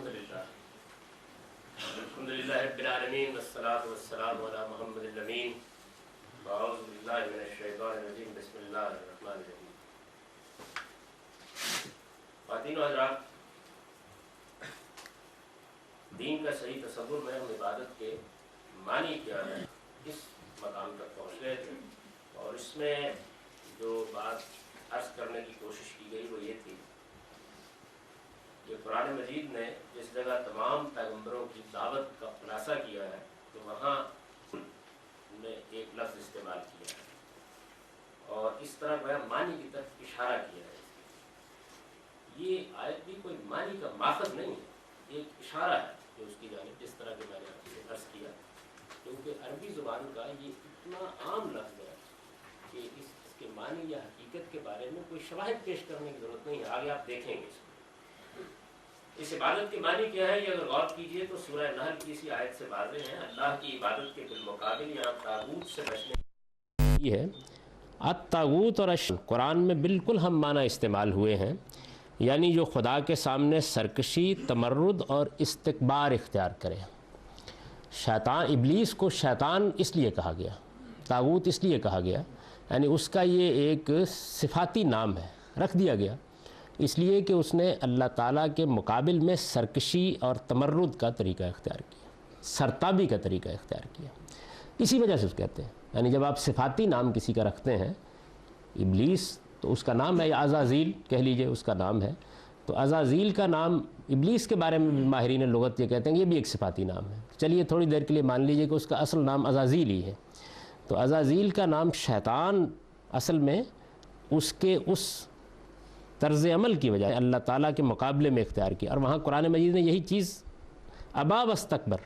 الحمدللہ رب العالمین والصلاة والسلام علی محمد الامین اعوذ باللہ من الشیطان الرجیم بسم اللہ الرحمن الرحیم. خواتین و حضرات، دین کا صحیح تصور میں ہم عبادت کے معنی کیا ہے اس مقام تک پہنچ گئے تھے، اور اس میں جو بات عرض کرنے کی کوشش کی گئی وہ یہ تھی کہ قرآن مجید نے جس جگہ تمام پیغمبروں کی دعوت کا خلاصہ کیا ہے تو وہاں نے ایک لفظ استعمال کیا ہے اور اس طرح وہ معنی کی طرف اشارہ کیا ہے. یہ آیت بھی کوئی معنی کا ماخذ نہیں ہے، ایک اشارہ ہے جو اس کی جانب، جس طرح کہ میں نے آپ سے عرض کیا، کیونکہ عربی زبان کا یہ اتنا عام لفظ ہے کہ اس کے معنی یا حقیقت کے بارے میں کوئی شواہد پیش کرنے کی ضرورت نہیں ہے. آگے آپ دیکھیں گے اس عبادت کے معنی کیا ہے. یہ اگر غور کیجئے تو سورہ نحل کی اسی آیت سے واضح ہے. اللہ کی عبادت کے بالمقابل یہاں طاغوت سے بچنے یہ ہے. الطاغوت اور قرآن میں بالکل ہم معنی استعمال ہوئے ہیں، یعنی جو خدا کے سامنے سرکشی، تمرد اور استکبار اختیار کرے. شیطان، ابلیس کو شیطان اس لیے کہا گیا، طاغوت اس لیے کہا گیا، یعنی اس کا یہ ایک صفاتی نام ہے، رکھ دیا گیا اس لیے کہ اس نے اللہ تعالیٰ کے مقابل میں سرکشی اور تمرد کا طریقہ اختیار کیا، سرتابی کا طریقہ اختیار کیا. اسی وجہ سے اس کہتے ہیں، یعنی جب آپ صفاتی نام کسی کا رکھتے ہیں، ابلیس تو اس کا نام ہے، یا عزازیل کہہ لیجئے اس کا نام ہے، تو عزازیل کا نام ابلیس کے بارے میں بھی ماہرین لغت یہ کہتے ہیں کہ یہ بھی ایک صفاتی نام ہے. چلیے تھوڑی دیر کے لیے مان لیجئے کہ اس کا اصل نام عزازیل ہی ہے. تو عزازیل کا نام شیطان اصل میں اس کے اس طرز عمل کی وجہ اللہ تعالیٰ کے مقابلے میں اختیار کیا، اور وہاں قرآن مجید نے یہی چیز ابا واستکبر،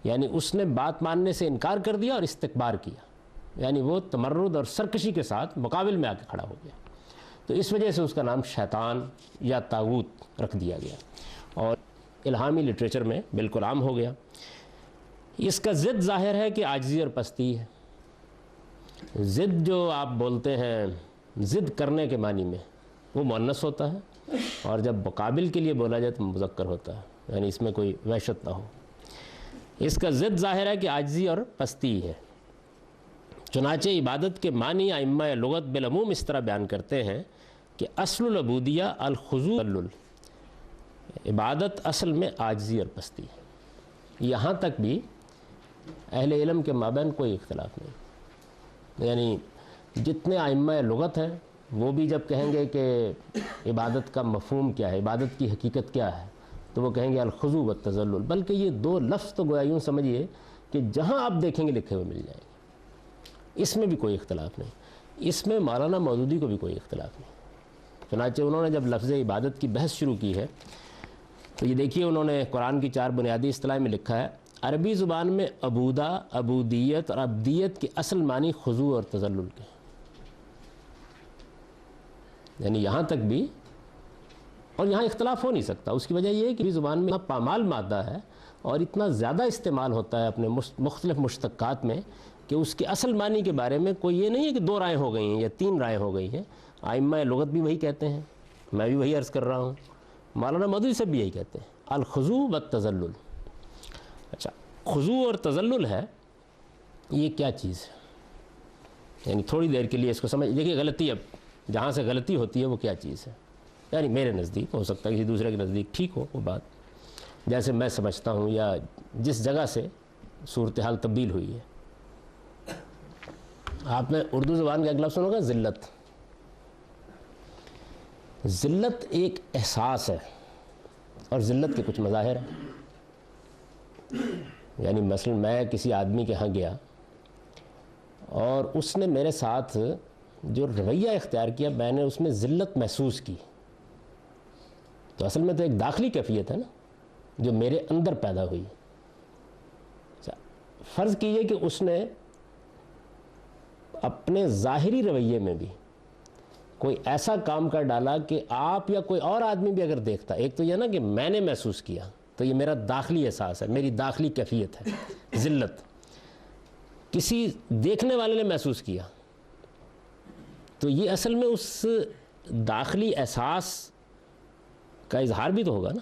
یعنی اس نے بات ماننے سے انکار کر دیا اور استکبار کیا، یعنی وہ تمرد اور سرکشی کے ساتھ مقابل میں آ کے کھڑا ہو گیا. تو اس وجہ سے اس کا نام شیطان یا طاغوت رکھ دیا گیا، اور الہامی لٹریچر میں بالکل عام ہو گیا. اس کا ضد ظاہر ہے کہ عاجزی اور پستی ہے. ضد جو آپ بولتے ہیں ضد کرنے کے معنی میں وہ مؤنث ہوتا ہے، اور جب مقابل کے لیے بولا جائے تو مذکر ہوتا ہے، یعنی اس میں کوئی وحشت نہ ہو. اس کا ضد ظاہر ہے کہ عاجزی اور پستی ہے. چنانچہ عبادت کے معنی ائمہ لغت بالعموم اس طرح بیان کرتے ہیں کہ اصل العبودیہ الخضوع، عبادت اصل میں عاجزی اور پستی ہے. یہاں تک بھی اہل علم کے مابین کوئی اختلاف نہیں، یعنی جتنے ائمہ لغت ہیں وہ بھی جب کہیں گے کہ عبادت کا مفہوم کیا ہے، عبادت کی حقیقت کیا ہے، تو وہ کہیں گے الخضوع والتذلل. بلکہ یہ دو لفظ تو گویا یوں سمجھیے کہ جہاں آپ دیکھیں گے لکھے ہوئے مل جائیں گے. اس میں بھی کوئی اختلاف نہیں. اس میں مولانا مودودی کو بھی کوئی اختلاف نہیں. چنانچہ انہوں نے جب لفظ عبادت کی بحث شروع کی ہے تو یہ دیکھیے انہوں نے قرآن کی 4 بنیادی اصطلاح میں لکھا ہے: عربی زبان میں عبودہ، عبودیت اور عبدیت کے اصل معنی خضوع اور تذلل کے، یعنی یہاں تک بھی، اور یہاں اختلاف ہو نہیں سکتا. اس کی وجہ یہ ہے کہ زبان میں پامال مادہ ہے اور اتنا زیادہ استعمال ہوتا ہے اپنے مختلف مشتقات میں کہ اس کے اصل معنی کے بارے میں کوئی یہ نہیں ہے کہ 2 رائے ہو گئی ہیں یا 3 رائے ہو گئی ہیں. ائمہ لغت بھی وہی کہتے ہیں، میں بھی وہی عرض کر رہا ہوں، مولانا مودودی سے بھی یہی کہتے ہیں، الخضوع والتذلل. اچھا، خضوع اور تذلل ہے، یہ کیا چیز ہے؟ یعنی تھوڑی دیر کے لیے اس کو سمجھ دیکھیے. غلطی، اب جہاں سے غلطی ہوتی ہے وہ کیا چیز ہے؟ یعنی میرے نزدیک، ہو سکتا ہے کسی دوسرے کے نزدیک ٹھیک ہو وہ بات، جیسے میں سمجھتا ہوں یا جس جگہ سے صورتحال تبدیل ہوئی ہے. آپ نے اردو زبان کا ایک لفظ سنا ہوگا، ذلت. ذلت ایک احساس ہے، اور ذلت کے کچھ مظاہر ہیں. یعنی مثلا میں کسی آدمی کے ہاں گیا اور اس نے میرے ساتھ جو رویہ اختیار کیا، میں نے اس میں ذلت محسوس کی. تو اصل میں تو ایک داخلی کیفیت ہے نا جو میرے اندر پیدا ہوئی. فرض کیجئے کہ اس نے اپنے ظاہری رویے میں بھی کوئی ایسا کام کر ڈالا کہ آپ یا کوئی اور آدمی بھی اگر دیکھتا، ایک تو یہ نا کہ میں نے محسوس کیا، تو یہ میرا داخلی احساس ہے، میری داخلی کیفیت ہے ذلت. کسی دیکھنے والے نے محسوس کیا تو یہ اصل میں اس داخلی احساس کا اظہار بھی تو ہوگا نا.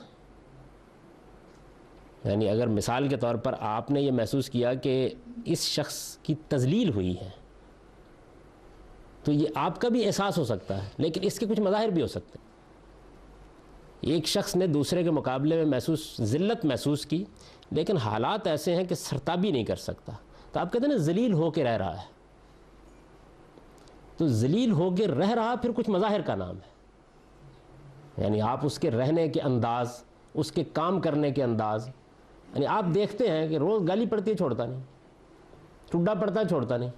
یعنی اگر مثال کے طور پر آپ نے یہ محسوس کیا کہ اس شخص کی تذلیل ہوئی ہے تو یہ آپ کا بھی احساس ہو سکتا ہے، لیکن اس کے کچھ مظاہر بھی ہو سکتے ہیں۔ ایک شخص نے دوسرے کے مقابلے میں ذلت محسوس کی، لیکن حالات ایسے ہیں کہ سرتابی نہیں کر سکتا، تو آپ کہتے ہیں نا ذلیل ہو کے رہ رہا ہے، تو ذلیل ہو کے رہ رہا پھر کچھ مظاہر کا نام ہے۔ یعنی آپ اس کے رہنے کے انداز، اس کے کام کرنے کے انداز، یعنی آپ دیکھتے ہیں کہ روز گالی پڑتی ہے چھوڑتا نہیں، ٹڈا پڑتا ہے چھوڑتا نہیں،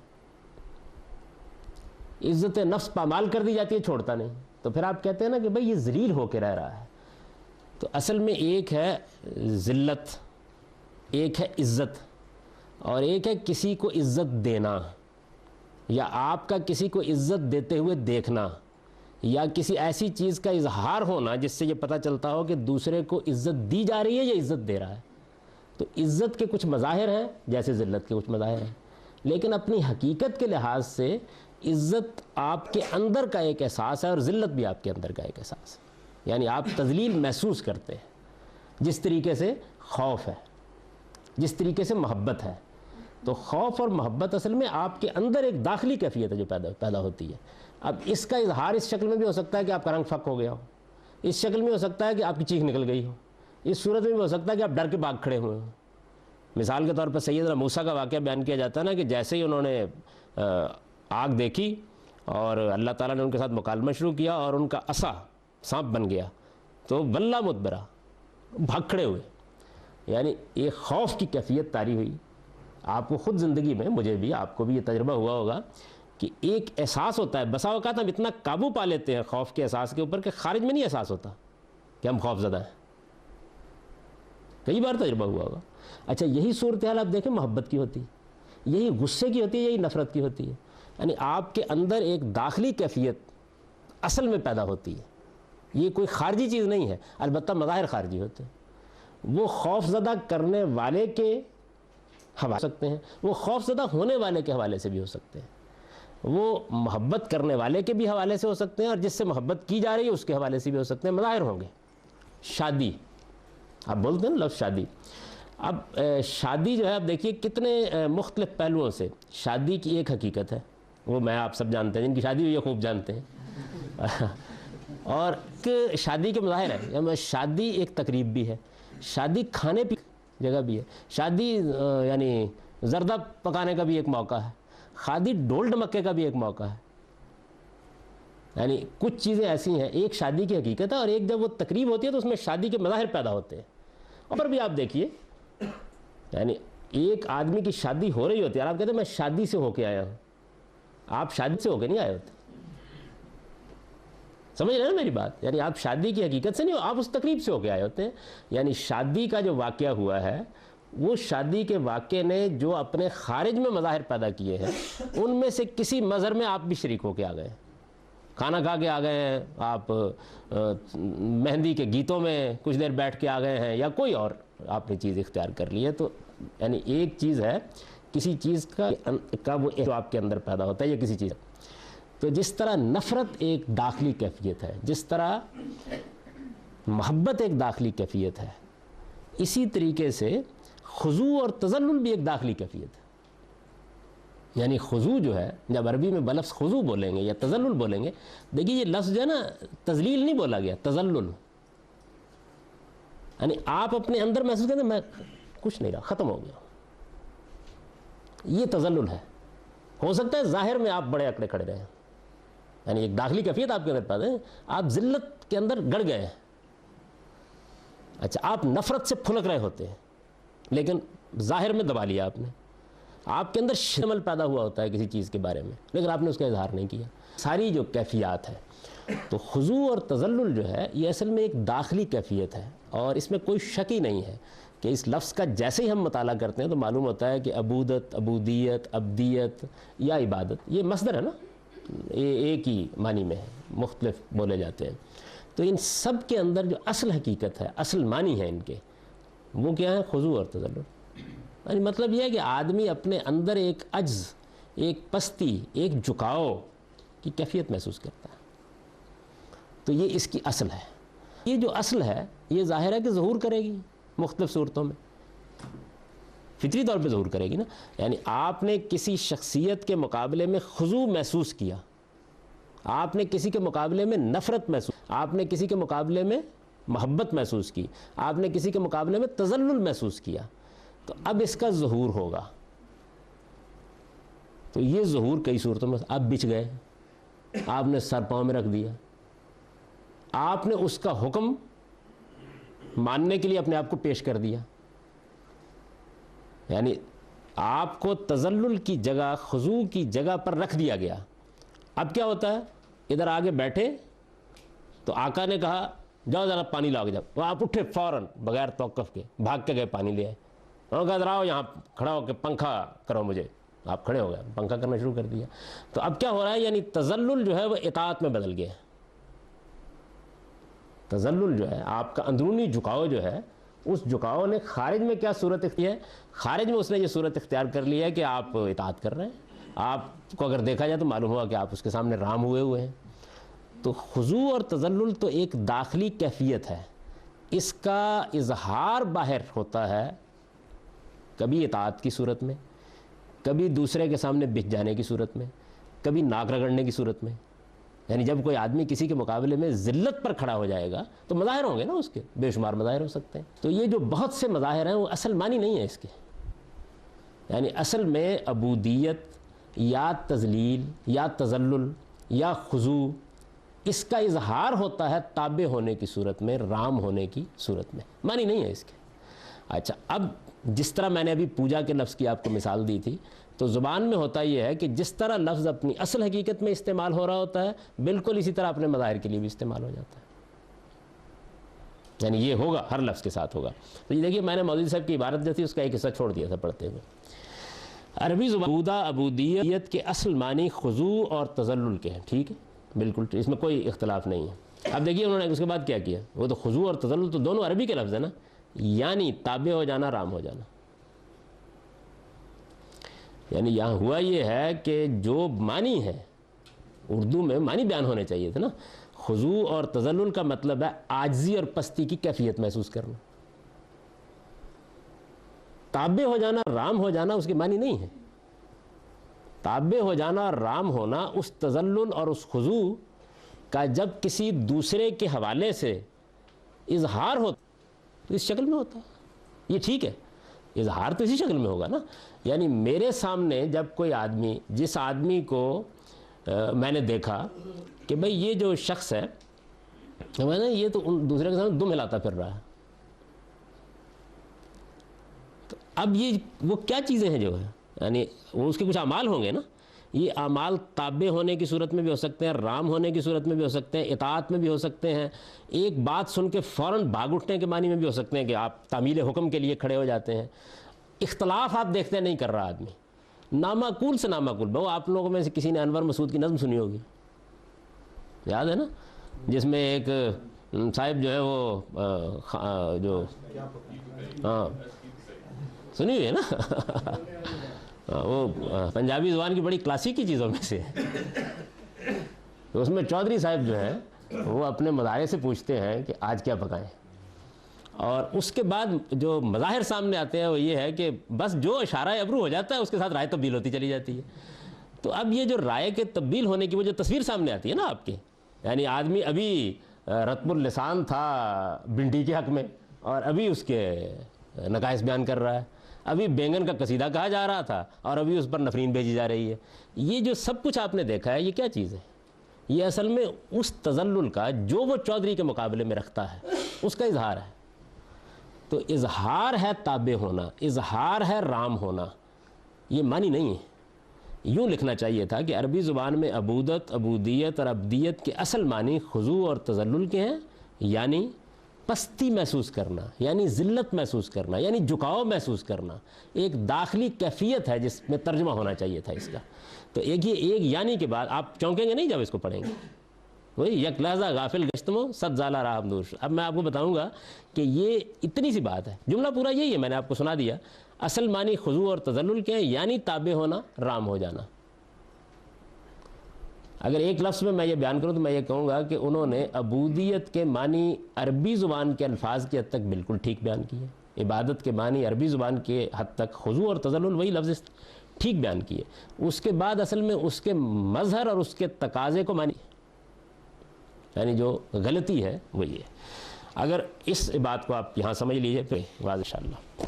عزت نفس پامال کر دی جاتی ہے چھوڑتا نہیں، تو پھر آپ کہتے ہیں نا کہ بھئی یہ ذلیل ہو کے رہ رہا ہے۔ تو اصل میں ایک ہے ذلت، ایک ہے عزت، اور ایک ہے کسی کو عزت دینا، یا آپ کا کسی کو عزت دیتے ہوئے دیکھنا، یا کسی ایسی چیز کا اظہار ہونا جس سے یہ پتہ چلتا ہو کہ دوسرے کو عزت دی جا رہی ہے یا عزت دے رہا ہے۔ تو عزت کے کچھ مظاہر ہیں جیسے ذلت کے کچھ مظاہر ہیں، لیکن اپنی حقیقت کے لحاظ سے عزت آپ کے اندر کا ایک احساس ہے اور ذلت بھی آپ کے اندر کا ایک احساس ہے۔ یعنی آپ تذلیل محسوس کرتے ہیں، جس طریقے سے خوف ہے، جس طریقے سے محبت ہے۔ تو خوف اور محبت اصل میں آپ کے اندر ایک داخلی کیفیت ہے جو پیدا ہوتی ہے۔ اب اس کا اظہار اس شکل میں بھی ہو سکتا ہے کہ آپ کا رنگ پھک ہو گیا ہو، اس شکل میں ہو سکتا ہے کہ آپ کی چیخ نکل گئی ہو، اس صورت میں بھی ہو سکتا ہے کہ آپ ڈر کے بھاگ کھڑے ہوئے ہوں۔ مثال کے طور پر سیدنا موسیٰ کا واقعہ بیان کیا جاتا ہے نا کہ جیسے ہی انہوں نے آگ دیکھی اور اللہ تعالیٰ نے ان کے ساتھ مکالمہ شروع کیا اور ان کا عصا سانپ بن گیا تو ولّا مدبرا، بھاگ کھڑے ہوئے۔ یعنی ایک خوف کی کیفیت طاری ہوئی۔ آپ کو خود زندگی میں، مجھے بھی، آپ کو بھی یہ تجربہ ہوا ہوگا کہ ایک احساس ہوتا ہے، بسا اوقات ہم اتنا قابو پا لیتے ہیں خوف کے احساس کے اوپر کہ خارج میں نہیں احساس ہوتا کہ ہم خوف زدہ ہیں۔ کئی بار تجربہ ہوا ہوگا۔ اچھا، یہی صورتحال آپ دیکھیں محبت کی ہوتی ہے، یہی غصے کی ہوتی ہے، یہی نفرت کی ہوتی ہے۔ یعنی آپ کے اندر ایک داخلی کیفیت اصل میں پیدا ہوتی ہے، یہ کوئی خارجی چیز نہیں ہے، البتہ مظاہر خارجی ہوتے ہیں۔ وہ خوف زدہ کرنے والے کے حوالے سے سکتے ہیں، وہ خوف زدہ ہونے والے کے حوالے سے بھی ہو سکتے ہیں، وہ محبت کرنے والے کے بھی حوالے سے ہو سکتے ہیں، اور جس سے محبت کی جا رہی ہے اس کے حوالے سے بھی ہو سکتے ہیں۔ مظاہر ہوں گے۔ شادی، آپ بولتے ہیں نا لفظ شادی۔ اب شادی جو ہے، اب دیکھیے کتنے مختلف پہلوؤں سے شادی کی ایک حقیقت ہے، وہ میں آپ سب جانتے ہیں، جن کی شادی ہوئی ہے خوب جانتے ہیں، اور شادی کے مظاہر ہیں۔ شادی ایک تقریب بھی ہے، شادی کھانے پی جگہ بھی ہے، شادی یعنی زردہ پکانے کا بھی ایک موقع ہے، شادی ڈھول ڈمکے کا بھی ایک موقع ہے۔ یعنی کچھ چیزیں ایسی ہیں، ایک شادی کی حقیقت ہے، اور ایک جب وہ تقریب ہوتی ہے تو اس میں شادی کے مظاہر پیدا ہوتے ہیں۔ اور بھی آپ دیکھیے، یعنی ایک آدمی کی شادی ہو رہی ہوتی ہے اور آپ کہتے ہیں میں شادی سے ہو کے آیا ہوں، آپ شادی سے ہو کے نہیں آئے ہوتے۔ سمجھ رہے ہیں نا میری بات؟ یعنی آپ شادی کی حقیقت سے نہیں ہو، آپ اس تقریب سے ہو کے آئے ہوتے ہیں۔ یعنی شادی کا جو واقعہ ہوا ہے، وہ شادی کے واقعے نے جو اپنے خارج میں مظاہر پیدا کیے ہیں، ان میں سے کسی مظہر میں آپ بھی شریک ہو کے آ گئے ہیں۔ کھانا کھا کے آ گئے ہیں آپ، مہندی کے گیتوں میں کچھ دیر بیٹھ کے آ گئے ہیں، یا کوئی اور آپ نے چیز اختیار کر لی ہے۔ تو یعنی ایک چیز ہے کسی چیز کا وہ جو آپ کے اندر پیدا ہوتا ہے، یا کسی چیز۔ تو جس طرح نفرت ایک داخلی کیفیت ہے، جس طرح محبت ایک داخلی کیفیت ہے، اسی طریقے سے خضوع اور تذلل بھی ایک داخلی کیفیت ہے۔ یعنی خضوع جو ہے، جب عربی میں بلفظ خضوع بولیں گے یا تذلل بولیں گے، دیکھیے یہ لفظ جو ہے نا، تذلیل نہیں بولا گیا، تذلل۔ یعنی آپ اپنے اندر محسوس کرتے ہیں میں کچھ نہیں رہا، ختم ہو گیا، یہ تذلل ہے۔ ہو سکتا ہے ظاہر میں آپ بڑے اکڑے کھڑے رہے ہیں، یعنی ایک داخلی کیفیت آپ کے اندر پیدا ہے، آپ ذلت کے اندر گڑ گئے ہیں۔ اچھا، آپ نفرت سے پھلک رہے ہوتے ہیں، لیکن ظاہر میں دبا لیا آپ نے۔ آپ کے اندر شمل پیدا ہوا ہوتا ہے کسی چیز کے بارے میں، لیکن آپ نے اس کا اظہار نہیں کیا۔ ساری جو کیفیات ہے، تو خضوع اور تذلل جو ہے، یہ اصل میں ایک داخلی کیفیت ہے، اور اس میں کوئی شک ہی نہیں ہے کہ اس لفظ کا جیسے ہی ہم مطالعہ کرتے ہیں تو معلوم ہوتا ہے کہ عبودت، عبودیت، عبدیت یا عبادت، یہ مصدر ہے نا، یہ ایک ہی معنی میں ہے، مختلف بولے جاتے ہیں۔ تو ان سب کے اندر جو اصل حقیقت ہے، اصل معنی ہے ان کے، وہ کیا ہے؟ خضوع اور تذلل۔ یعنی مطلب یہ ہے کہ آدمی اپنے اندر ایک عجز، ایک پستی، ایک جھکاؤ کی کیفیت محسوس کرتا ہے۔ تو یہ اس کی اصل ہے۔ یہ جو اصل ہے، یہ ظاہر ہے کہ ظہور کرے گی مختلف صورتوں میں۔ فطری طور پہ ظہور کرے گی نا. یعنی آپ نے کسی شخصیت کے مقابلے میں خضوع محسوس کیا, آپ نے کسی کے مقابلے میں نفرت محسوس, آپ نے کسی کے مقابلے میں محبت محسوس کی, آپ نے کسی کے مقابلے میں تذلل محسوس کیا, تو اب اس کا ظہور ہوگا. تو یہ ظہور کئی صورتوں میں, آپ بچ گئے, آپ نے سر پاؤں میں رکھ دیا, آپ نے اس کا حکم ماننے کے لیے اپنے آپ کو پیش کر دیا. یعنی آپ کو تذلل کی جگہ, خضوع کی جگہ پر رکھ دیا گیا. اب کیا ہوتا ہے, ادھر آگے بیٹھے تو آقا نے کہا جاؤ ذرا پانی لاؤ, جب وہ آپ اٹھے فوراً بغیر توقف کے بھاگ کے گئے پانی لے آئے. انہوں نے کہا ذرا آؤ یہاں کھڑا ہو کے پنکھا کرو مجھے, آپ کھڑے ہو گئے, پنکھا کرنا شروع کر دیا. تو اب کیا ہو رہا ہے, یعنی تذلل جو ہے وہ اطاعت میں بدل گیا. تذلل جو ہے, آپ کا اندرونی جھکاؤ جو ہے, اس جھکاؤ نے خارج میں کیا صورت اختیار ہے, خارج میں اس نے یہ صورت اختیار کر لی ہے کہ آپ اطاعت کر رہے ہیں. آپ کو اگر دیکھا جائے تو معلوم ہوا کہ آپ اس کے سامنے رام ہوئے ہیں. تو خضوع اور تذلل تو ایک داخلی کیفیت ہے, اس کا اظہار باہر ہوتا ہے کبھی اطاعت کی صورت میں, کبھی دوسرے کے سامنے بچ جانے کی صورت میں, کبھی ناک رگڑنے کی صورت میں. یعنی جب کوئی آدمی کسی کے مقابلے میں ذلت پر کھڑا ہو جائے گا تو مظاہر ہوں گے نا, اس کے بے شمار مظاہر ہو سکتے ہیں. تو یہ جو بہت سے مظاہر ہیں وہ اصل معنی نہیں ہے اس کے. یعنی اصل میں عبودیت یا تذلیل یا تذلل یا خضوع, اس کا اظہار ہوتا ہے تابع ہونے کی صورت میں, رام ہونے کی صورت میں, معنی نہیں ہے اس کے. اچھا, اب جس طرح میں نے ابھی پوجا کے لفظ کی آپ کو مثال دی تھی, تو زبان میں ہوتا یہ ہے کہ جس طرح لفظ اپنی اصل حقیقت میں استعمال ہو رہا ہوتا ہے, بالکل اسی طرح اپنے مظاہر کے لیے بھی استعمال ہو جاتا ہے. یعنی یہ ہوگا, ہر لفظ کے ساتھ ہوگا. تو یہ دیکھیے, میں نے مولوی صاحب کی عبارت جو تھی اس کا ایک حصہ چھوڑ دیا تھا پڑھتے ہوئے. عربی زبان عبودیت کے اصل معنی خضوع اور تذلل کے ہیں, ٹھیک ہے, بالکل اس میں کوئی اختلاف نہیں ہے. اب دیکھیے انہوں نے اس کے بعد کیا کیا, وہ تو خضوع اور تذلل تو دونوں عربی کے لفظ ہیں نا, یعنی تابع ہو جانا, رام ہو جانا. یعنی یہاں ہوا یہ ہے کہ جو معنی ہے, اردو میں معنی بیان ہونے چاہیے تھے نا. خضوع اور تذلل کا مطلب ہے عاجزی اور پستی کی کیفیت محسوس کرنا. تابع ہو جانا, رام ہو جانا اس کے معنی نہیں ہے. تابع ہو جانا اور رام ہونا اس تذلل اور اس خضوع کا جب کسی دوسرے کے حوالے سے اظہار ہو تو اس شکل میں ہوتا ہے. یہ ٹھیک ہے, اظہار تو اسی شکل میں ہوگا نا. یعنی میرے سامنے جب کوئی آدمی, جس آدمی کو میں نے دیکھا کہ بھئی یہ جو شخص ہے, میں نے یہ تو دوسرے کے سامنے دم ہلاتا پھر رہا ہے, تو اب یہ وہ کیا چیزیں ہیں جو ہے, یعنی وہ اس کے کچھ اعمال ہوں گے نا. یہ اعمال تابع ہونے کی صورت میں بھی ہو سکتے ہیں, رام ہونے کی صورت میں بھی ہو سکتے ہیں, اطاعت میں بھی ہو سکتے ہیں, ایک بات سن کے فوراً بھاگ اٹھنے کے معنی میں بھی ہو سکتے ہیں کہ آپ تعمیل حکم کے لیے کھڑے ہو جاتے ہیں. اختلاف آپ دیکھتے نہیں کر رہا آدمی, نامعقول سے نامعقول. وہ آپ لوگوں میں سے کسی نے انور مسعود کی نظم سنی ہوگی, یاد ہے نا, جس میں ایک صاحب جو ہے وہ جو ہاں سنی ہوئی ہے نا, وہ پنجابی زبان کی بڑی کلاسیکی چیزوں میں سے ہے. تو اس میں چودھری صاحب جو ہیں وہ اپنے مظاہرے سے پوچھتے ہیں کہ آج کیا پکائیں, اور اس کے بعد جو مظاہر سامنے آتے ہیں وہ یہ ہے کہ بس جو اشارہ ابرو ہو جاتا ہے اس کے ساتھ رائے تبدیل ہوتی چلی جاتی ہے. تو اب یہ جو رائے کے تبدیل ہونے کی وہ جو تصویر سامنے آتی ہے نا آپ کی, یعنی آدمی ابھی رتب اللسان تھا بنٹی کے حق میں اور ابھی اس کے نقائص بیان کر رہا ہے, ابھی بینگن کا قصیدہ کہا جا رہا تھا اور ابھی اس پر نفرین بھیجی جا رہی ہے. یہ جو سب کچھ آپ نے دیکھا ہے, یہ کیا چیز ہے؟ یہ اصل میں اس تذلل کا جو وہ چودھری کے مقابلے میں رکھتا ہے اس کا اظہار ہے. تو اظہار ہے تابع ہونا, اظہار ہے رام ہونا, یہ معنی نہیں ہے. یوں لکھنا چاہیے تھا کہ عربی زبان میں عبودت, عبودیت اور عبدیت کے اصل معنی خضوع اور تذلل کے ہیں, یعنی پستی محسوس کرنا, یعنی ذلت محسوس کرنا, یعنی جھکاؤ محسوس کرنا. ایک داخلی کیفیت ہے جس میں ترجمہ ہونا چاہیے تھا اس کا. تو ایک یعنی کے بعد آپ چونکیں گے نہیں جب اس کو پڑھیں گے, وہی یک لحظہ غافل گشتمو صد زالہ راہ دوش. اب میں آپ کو بتاؤں گا کہ یہ اتنی سی بات ہے, جملہ پورا یہی ہے, میں نے آپ کو سنا دیا. اصل معنی خضوع اور تذلل کے ہیں, یعنی تابع ہونا, رام ہو جانا. اگر ایک لفظ میں یہ بیان کروں تو میں یہ کہوں گا کہ انہوں نے عبودیت کے معنی عربی زبان کے الفاظ کی حد تک بالکل ٹھیک بیان کیے، عبادت کے معنی عربی زبان کے حد تک خضوع اور تذلل وہی لفظ ٹھیک بیان کیے، اس کے بعد اصل میں اس کے مظہر اور اس کے تقاضے کو مانی، یعنی جو غلطی ہے وہ یہ ہے۔ اگر اس بات کو آپ یہاں سمجھ لیجئے تو واضح انشاءاللہ۔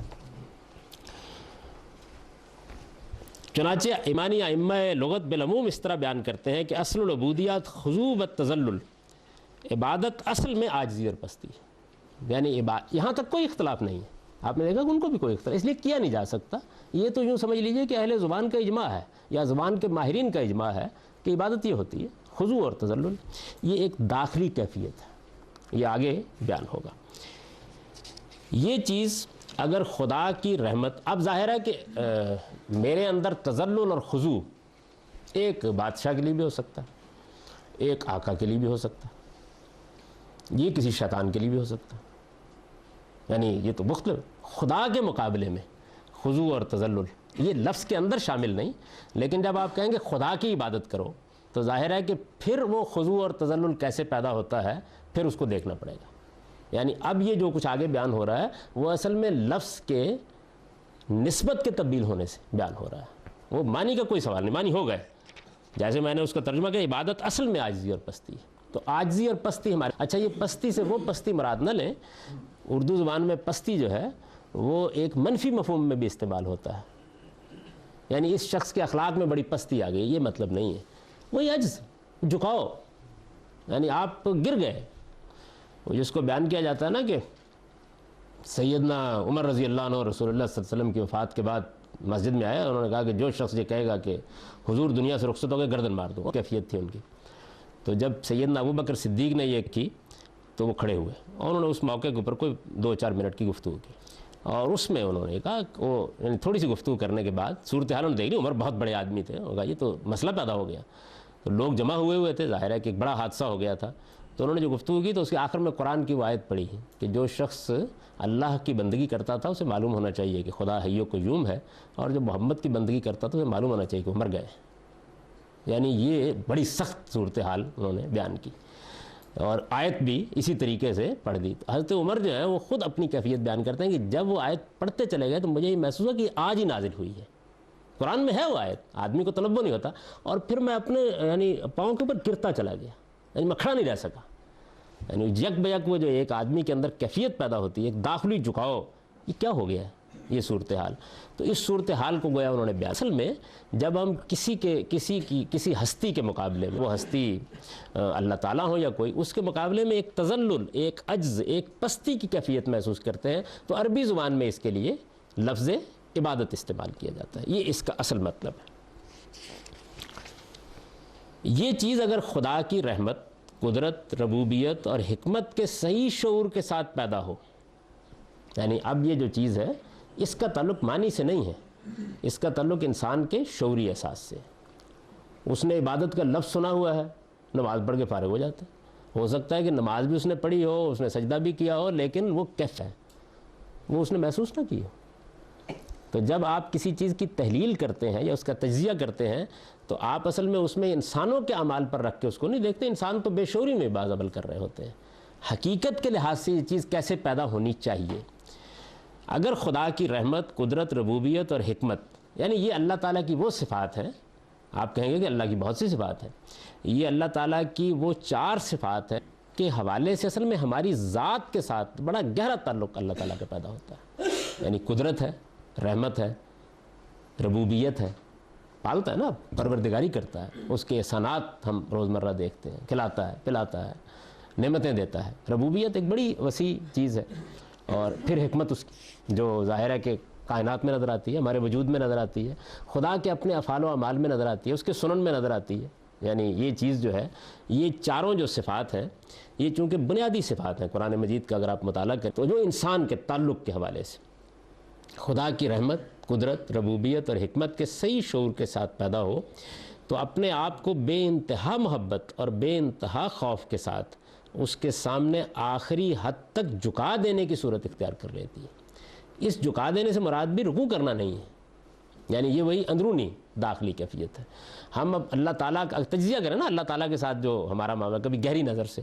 چنانچہ ایمانی ائمہ لغت بالعموم اس طرح بیان کرتے ہیں کہ اصل العبودیات خضوع و تذلل، عبادت اصل میں عاجزی اور پستی ہے، یعنی یہاں تک کوئی اختلاف نہیں ہے، آپ نے دیکھا کہ ان کو بھی کوئی اختلاف اس لیے کیا نہیں جا سکتا، یہ تو یوں سمجھ لیجئے کہ اہل زبان کا اجماع ہے یا زبان کے ماہرین کا اجماع ہے کہ عبادت یہ ہوتی ہے خضوع اور تذلل، یہ ایک داخلی کیفیت ہے، یہ آگے بیان ہوگا۔ یہ چیز اگر خدا کی رحمت، اب ظاہر ہے کہ میرے اندر تذلل اور خضوع ایک بادشاہ کے لیے بھی ہو سکتا ہے، ایک آقا کے لیے بھی ہو سکتا ہے، یہ کسی شیطان کے لیے بھی ہو سکتا ہے، یعنی یہ تو مختلف خدا کے مقابلے میں خضوع اور تذلل یہ لفظ کے اندر شامل نہیں، لیکن جب آپ کہیں گے خدا کی عبادت کرو تو ظاہر ہے کہ پھر وہ خضوع اور تذلل کیسے پیدا ہوتا ہے پھر اس کو دیکھنا پڑے گا۔ یعنی اب یہ جو کچھ آگے بیان ہو رہا ہے وہ اصل میں لفظ کے نسبت کے تبدیل ہونے سے بیان ہو رہا ہے، وہ معنی کا کوئی سوال نہیں، معنی ہو گئے، جیسے میں نے اس کا ترجمہ کیا عبادت اصل میں عاجزی اور پستی ہے، تو عاجزی اور پستی ہمارے، اچھا یہ پستی سے وہ پستی مراد نہ لیں، اردو زبان میں پستی جو ہے وہ ایک منفی مفہوم میں بھی استعمال ہوتا ہے، یعنی اس شخص کے اخلاق میں بڑی پستی آ گئی، یہ مطلب نہیں ہے، وہی عجز، جھکاؤ، یعنی آپ گر گئے، وہ جس کو بیان کیا جاتا ہے نا کہ سیدنا عمر رضی اللہ عنہ رسول اللہ صلی اللہ علیہ وسلم کی وفات کے بعد مسجد میں آیا، انہوں نے کہا کہ جو شخص یہ کہے گا کہ حضور دنیا سے رخصت ہو گئے گردن مار دو، کیفیت تھی ان کی۔ تو جب سیدنا ابو بکر صدیق نے یہ کی تو وہ کھڑے ہوئے اور انہوں نے اس موقع کے اوپر کوئی 2-4 منٹ کی گفتگو کی، اور اس میں انہوں نے کہا وہ یعنی تھوڑی سی گفتگو کرنے کے بعد صورتحال انہوں نے دیکھ لی، عمر بہت بڑے آدمی تھے، انہوں نے کہا یہ تو مسئلہ پیدا ہو گیا، تو لوگ جمع ہوئے تھے، ظاہر ہے کہ ایک بڑا حادثہ ہو گیا تھا، تو انہوں نے جو گفتگو کی تو اس کے آخر میں قرآن کی وہ آیت پڑھی کہ جو شخص اللہ کی بندگی کرتا تھا اسے معلوم ہونا چاہیے کہ خدا حی و قیوم ہے، اور جو محمد کی بندگی کرتا تھا اسے معلوم ہونا چاہیے کہ وہ مر گئے، یعنی یہ بڑی سخت صورتحال انہوں نے بیان کی، اور آیت بھی اسی طریقے سے پڑھ دی۔ حضرت عمر جو ہیں وہ خود اپنی کیفیت بیان کرتے ہیں کہ جب وہ آیت پڑھتے چلے گئے تو مجھے یہ محسوس ہوا کہ آج ہی نازل ہوئی ہے، قرآن میں ہے وہ آیت، آدمی کو تنبہ نہیں ہوتا، اور پھر میں اپنے یعنی پاؤں کے اوپر گرتا چلا گیا، یعنی میں کھڑا نہیں رہ سکا، یعنی یک بیک وہ جو ایک آدمی کے اندر کیفیت پیدا ہوتی ہے، ایک داخلی جھکاؤ، یہ کیا ہو گیا ہے یہ صورتحال، تو اس صورتحال کو گویا انہوں نے بیان۔ اصل میں جب ہم کسی ہستی کے مقابلے میں، وہ ہستی اللہ تعالیٰ ہو یا کوئی، اس کے مقابلے میں ایک تذلل، ایک عجز، ایک پستی کی کیفیت محسوس کرتے ہیں تو عربی زبان میں اس کے لیے لفظ عبادت استعمال کیا جاتا ہے، یہ اس کا اصل مطلب ہے۔ یہ چیز اگر خدا کی رحمت، قدرت، ربوبیت اور حکمت کے صحیح شعور کے ساتھ پیدا ہو، یعنی اب یہ جو چیز ہے اس کا تعلق معنی سے نہیں ہے، اس کا تعلق انسان کے شعوری احساس سے، اس نے عبادت کا لفظ سنا ہوا ہے، نماز پڑھ کے فارغ ہو جاتا ہے، ہو سکتا ہے کہ نماز بھی اس نے پڑھی ہو، اس نے سجدہ بھی کیا ہو، لیکن وہ کیف ہے، وہ اس نے محسوس نہ کی ہو۔ تو جب آپ کسی چیز کی تحلیل کرتے ہیں یا اس کا تجزیہ کرتے ہیں تو آپ اصل میں اس میں انسانوں کے اعمال پر رکھ کے اس کو نہیں دیکھتے، انسان تو بے شعوری میں بعض عمل کر رہے ہوتے ہیں، حقیقت کے لحاظ سے یہ چیز کیسے پیدا ہونی چاہیے۔ اگر خدا کی رحمت، قدرت، ربوبیت اور حکمت، یعنی یہ اللہ تعالیٰ کی وہ صفات ہیں، آپ کہیں گے کہ اللہ کی بہت سی صفات ہیں، یہ اللہ تعالیٰ کی وہ 4 صفات ہیں کے حوالے سے اصل میں ہماری ذات کے ساتھ بڑا گہرا تعلق اللہ تعالیٰ کا پیدا ہوتا ہے، یعنی قدرت ہے، رحمت ہے، ربوبیت ہے، پالتا ہے نا، پروردگاری کرتا ہے، اس کے احسانات ہم روزمرہ دیکھتے ہیں، کھلاتا ہے، پلاتا ہے، نعمتیں دیتا ہے، ربوبیت ایک بڑی وسیع چیز ہے، اور پھر حکمت اس کی جو ظاہر ہے کہ کائنات میں نظر آتی ہے، ہمارے وجود میں نظر آتی ہے، خدا کے اپنے افعال و اعمال میں نظر آتی ہے، اس کے سنن میں نظر آتی ہے، یعنی یہ چیز جو ہے، یہ چاروں جو صفات ہیں یہ چونکہ بنیادی صفات ہیں قرآن مجید کا اگر آپ مطالعہ کریں تو جو انسان کے تعلق کے حوالے سے خدا کی رحمت، قدرت، ربوبیت اور حکمت کے صحیح شعور کے ساتھ پیدا ہو تو اپنے آپ کو بے انتہا محبت اور بے انتہا خوف کے ساتھ اس کے سامنے آخری حد تک جھکا دینے کی صورت اختیار کر لیتی ہے۔ اس جھکا دینے سے مراد بھی رکوع کرنا نہیں ہے، یعنی یہ وہی اندرونی داخلی کیفیت ہے. ہم اب اللہ تعالیٰ کا تجزیہ کریں نا اللہ تعالیٰ کے ساتھ جو ہمارا معاملہ کبھی گہری نظر سے،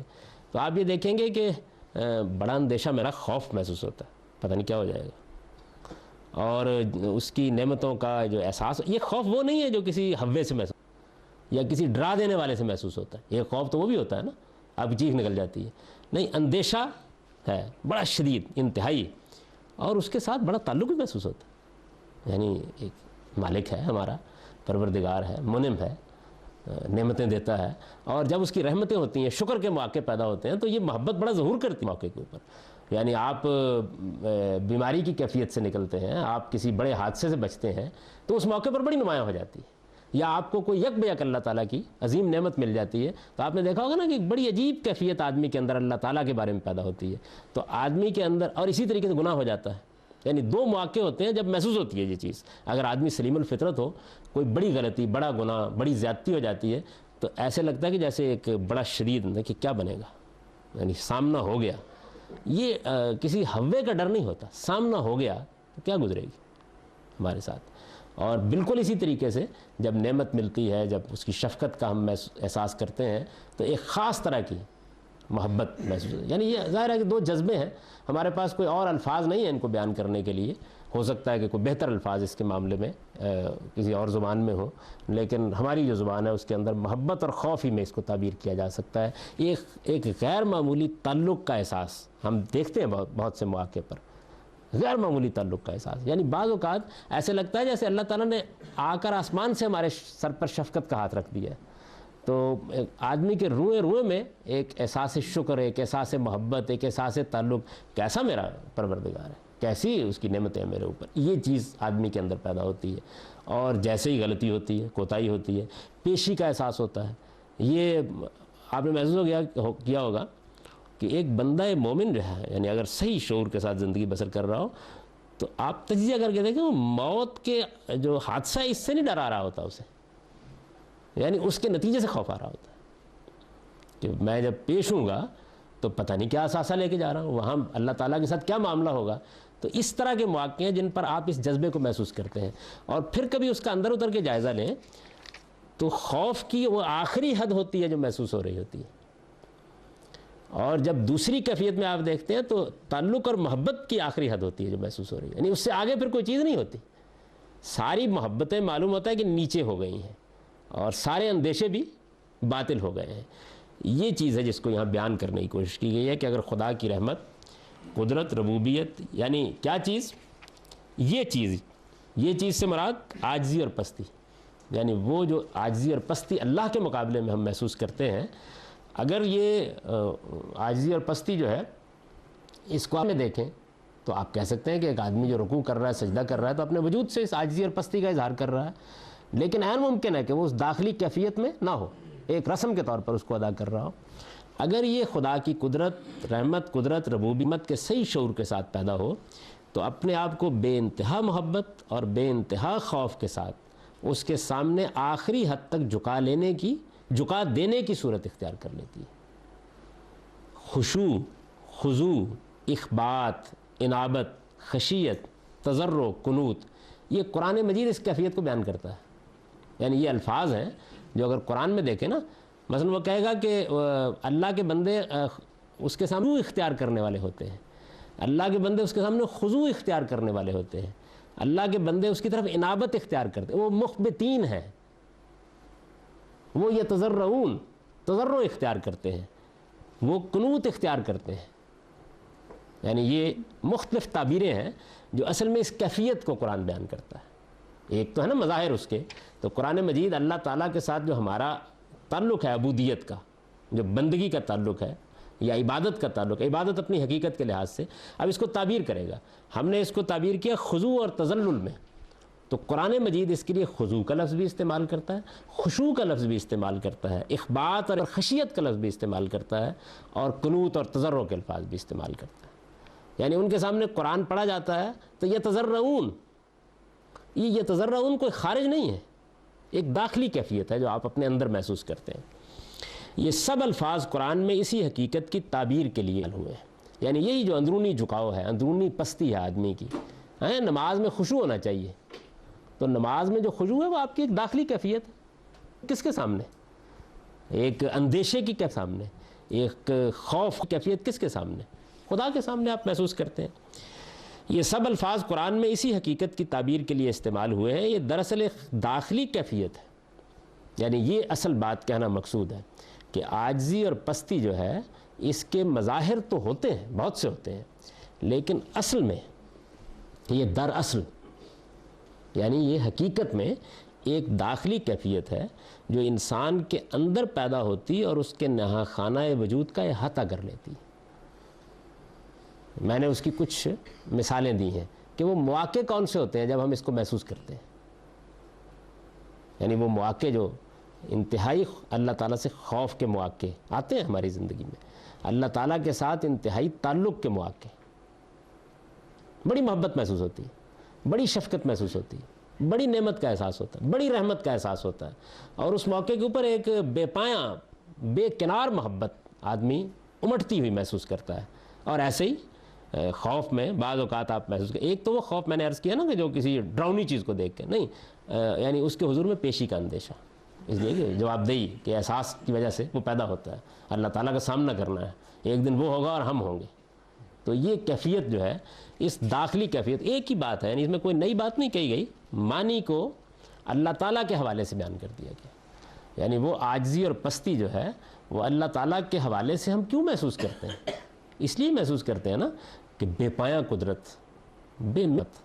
تو آپ یہ دیکھیں گے کہ بڑا اندیشہ میرا خوف محسوس ہوتا ہے، پتہ نہیں کیا ہو جائے گا. اور اس کی نعمتوں کا جو احساس، یہ خوف وہ نہیں ہے جو کسی ہوے سے محسوس یا کسی ڈرا دینے والے سے محسوس ہوتا ہے. یہ خوف تو وہ بھی ہوتا ہے نا، آپ کی چیخ نکل جاتی ہے. نہیں، اندیشہ ہے بڑا شدید انتہائی، اور اس کے ساتھ بڑا تعلق بھی محسوس ہوتا ہے. یعنی ایک مالک ہے ہمارا، پروردگار ہے، منعم ہے، نعمتیں دیتا ہے، اور جب اس کی رحمتیں ہوتی ہیں، شکر کے مواقع پیدا ہوتے ہیں، تو یہ محبت بڑا ظہور کرتی ہے موقع کے اوپر. یعنی آپ بیماری کی کیفیت سے نکلتے ہیں، آپ کسی بڑے حادثے سے بچتے ہیں، تو اس موقع پر بڑی نمایاں ہو جاتی ہے. یا آپ کو کوئی یک بیک اللہ تعالیٰ کی عظیم نعمت مل جاتی ہے، تو آپ نے دیکھا ہوگا نا کہ ایک بڑی عجیب کیفیت آدمی کے اندر اللہ تعالیٰ کے بارے میں پیدا ہوتی ہے. تو آدمی کے اندر، اور اسی طریقے سے گناہ ہو جاتا ہے. یعنی دو مواقع ہوتے ہیں جب محسوس ہوتی ہے یہ چیز. اگر آدمی سلیم الفطرت ہو، کوئی بڑی غلطی، بڑا گناہ، بڑی زیادتی ہو جاتی ہے، تو ایسے لگتا ہے کہ جیسے ایک بڑا شدید کہ کیا بنے گا، یعنی سامنا ہو گیا. یہ کسی ہوے کا ڈر نہیں ہوتا، سامنا ہو گیا تو کیا گزرے گی ہمارے ساتھ. اور بالکل اسی طریقے سے جب نعمت ملتی ہے، جب اس کی شفقت کا ہم احساس کرتے ہیں، تو ایک خاص طرح کی محبت محسوس ہے. یعنی یہ ظاہر ہے کہ دو جذبے ہیں، ہمارے پاس کوئی اور الفاظ نہیں ہیں ان کو بیان کرنے کے لیے. ہو سکتا ہے کہ کوئی بہتر الفاظ اس کے معاملے میں کسی اور زبان میں ہو، لیکن ہماری جو زبان ہے اس کے اندر محبت اور خوف ہی میں اس کو تعبیر کیا جا سکتا ہے. ایک غیر معمولی تعلق کا احساس ہم دیکھتے ہیں بہت سے مواقع پر، غیر معمولی تعلق کا احساس. یعنی بعض اوقات ایسے لگتا ہے جیسے اللہ تعالیٰ نے آ کر آسمان سے ہمارے سر پر شفقت کا ہاتھ رکھ دیا ہے. تو آدمی کے روئے روئے میں ایک احساس شکر، ایک احساس محبت، ایک احساس تعلق، کیسا میرا پروردگار ہے، کیسی اس کی نعمتیں ہیں میرے اوپر. یہ چیز آدمی کے اندر پیدا ہوتی ہے. اور جیسے ہی غلطی ہوتی ہے، کوتاہی ہوتی ہے، پیشی کا احساس ہوتا ہے. یہ آپ نے محسوس کیا ہوگا کہ ایک بندہ مومن جو ہے، یعنی اگر صحیح شعور کے ساتھ زندگی بسر کر رہا ہو، تو آپ تجزیہ کر کے دیکھیں، وہ موت کے جو حادثہ ہے اس سے نہیں ڈرا رہا ہوتا اسے، یعنی اس کے نتیجے سے خوف آ رہا ہوتا ہے کہ میں جب پیش ہوں گا تو پتہ نہیں کیا اثاثہ لے کے جا رہا ہوں، وہاں اللہ تعالیٰ کے ساتھ کیا معاملہ ہوگا. تو اس طرح کے مواقع ہیں جن پر آپ اس جذبے کو محسوس کرتے ہیں. اور پھر کبھی اس کا اندر اتر کے جائزہ لیں تو خوف کی وہ آخری حد ہوتی ہے جو محسوس ہو رہی ہوتی ہے. اور جب دوسری کیفیت میں آپ دیکھتے ہیں تو تعلق اور محبت کی آخری حد ہوتی ہے جو محسوس ہو رہی ہے. یعنی اس سے آگے پھر کوئی چیز نہیں ہوتی. ساری محبتیں معلوم ہوتا ہے کہ نیچے ہو گئی ہیں، اور سارے اندیشے بھی باطل ہو گئے ہیں. یہ چیز ہے جس کو یہاں بیان کرنے کی کوشش کی گئی ہے کہ اگر خدا کی رحمت، قدرت، ربوبیت، یعنی کیا چیز، یہ چیز سے مراد عاجزی اور پستی. یعنی وہ جو عاجزی اور پستی اللہ کے مقابلے میں ہم محسوس کرتے ہیں، اگر یہ عاجزی اور پستی جو ہے اس کو آپ دیکھیں تو آپ کہہ سکتے ہیں کہ ایک آدمی جو رکوع کر رہا ہے، سجدہ کر رہا ہے، تو اپنے وجود سے اس عاجزی اور پستی کا اظہار کر رہا ہے. لیکن عین ممکن ہے کہ وہ اس داخلی کیفیت میں نہ ہو، ایک رسم کے طور پر اس کو ادا کر رہا ہو. اگر یہ خدا کی قدرت، رحمت، قدرت، ربوبیت کے صحیح شعور کے ساتھ پیدا ہو، تو اپنے آپ کو بے انتہا محبت اور بے انتہا خوف کے ساتھ اس کے سامنے آخری حد تک جھکا دینے کی صورت اختیار کر لیتی ہے. خشوع، خضوع، اخبات، انابت، خشیت، تضرع، قنوت، یہ قرآن مجید اس کیفیت کو بیان کرتا ہے. یعنی یہ الفاظ ہیں جو اگر قرآن میں دیکھیں نا، مثلا وہ کہے گا کہ اللہ کے بندے اس کے سامنے اختیار کرنے والے ہوتے ہیں، اللہ کے بندے اس کے سامنے خضوع اختیار کرنے والے ہوتے ہیں، اللہ کے بندے اس کی طرف انابت اختیار کرتے ہیں، وہ مخبتین ہیں، وہ یتضرعون، تضرع اختیار کرتے ہیں، وہ قنوت اختیار کرتے ہیں. یعنی یہ مختلف تعبیریں ہیں جو اصل میں اس کیفیت کو قرآن بیان کرتا ہے. ایک تو ہے نا مظاہر اس کے، تو قرآن مجید اللہ تعالیٰ کے ساتھ جو ہمارا تعلق ہے عبودیت کا، جو بندگی کا تعلق ہے یا عبادت کا تعلق ہے، عبادت اپنی حقیقت کے لحاظ سے، اب اس کو تعبیر کرے گا. ہم نے اس کو تعبیر کیا خضوع اور تذلل میں، تو قرآن مجید اس کے لیے خضوع کا لفظ بھی استعمال کرتا ہے، خشوع کا لفظ بھی استعمال کرتا ہے، اخبات اور خشیت کا لفظ بھی استعمال کرتا ہے، اور قنوت اور تضرع کے الفاظ بھی استعمال کرتا ہے. یعنی ان کے سامنے قرآن پڑھا جاتا ہے تو یہ تضرعون کوئی خارج نہیں ہے، ایک داخلی کیفیت ہے جو آپ اپنے اندر محسوس کرتے ہیں. یہ سب الفاظ قرآن میں اسی حقیقت کی تعبیر کے لیے ہوئے ہیں. یعنی یہی جو اندرونی جھکاؤ ہے، اندرونی پستی ہے آدمی کی. نماز میں خشوع ہونا چاہیے، تو نماز میں جو خشوع ہے وہ آپ کی ایک داخلی کیفیت ہے. کس کے سامنے؟ ایک اندیشے کی کے سامنے, ایک خوف کی کیفیت کس کے سامنے؟ خدا کے سامنے آپ محسوس کرتے ہیں. یہ سب الفاظ قرآن میں اسی حقیقت کی تعبیر کے لیے استعمال ہوئے ہیں. یہ دراصل ایک داخلی کیفیت ہے. یعنی یہ اصل بات کہنا مقصود ہے کہ عاجزی اور پستی جو ہے اس کے مظاہر تو ہوتے ہیں, بہت سے ہوتے ہیں, لیکن اصل میں یہ دراصل یعنی یہ حقیقت میں ایک داخلی کیفیت ہے جو انسان کے اندر پیدا ہوتی اور اس کے نہا خانہ وجود کا احاطہ کر لیتی. میں نے اس کی کچھ مثالیں دی ہیں کہ وہ مواقع کون سے ہوتے ہیں جب ہم اس کو محسوس کرتے ہیں. یعنی وہ مواقع جو انتہائی اللہ تعالیٰ سے خوف کے مواقع آتے ہیں ہماری زندگی میں, اللہ تعالیٰ کے ساتھ انتہائی تعلق کے مواقع, بڑی محبت محسوس ہوتی ہے, بڑی شفقت محسوس ہوتی ہے, بڑی نعمت کا احساس ہوتا ہے, بڑی رحمت کا احساس ہوتا ہے, اور اس موقع کے اوپر ایک بے پایاں بے کنار محبت آدمی امٹتی ہوئی محسوس کرتا ہے. اور ایسے ہی خوف میں بعض اوقات آپ محسوس کریں. ایک تو وہ خوف میں نے عرض کیا نا کہ جو کسی ڈراؤنی چیز کو دیکھ کے نہیں, یعنی اس کے حضور میں پیشی کا اندیشہ, اس لیے کہ جواب دہی کہ احساس کی وجہ سے وہ پیدا ہوتا ہے. اللہ تعالیٰ کا سامنا کرنا ہے, ایک دن وہ ہوگا اور ہم ہوں گے. تو یہ کیفیت جو ہے اس داخلی کیفیت ایک ہی بات ہے, یعنی اس میں کوئی نئی بات نہیں کہی گئی. معنی کو اللہ تعالیٰ کے حوالے سے بیان کر دیا گیا. یعنی وہ عاجزی اور پستی جو ہے وہ اللہ تعالیٰ کے حوالے سے ہم کیوں محسوس کرتے ہیں؟ اس لیے محسوس کرتے ہیں نا کہ بے پایاں قدرت, بے مت,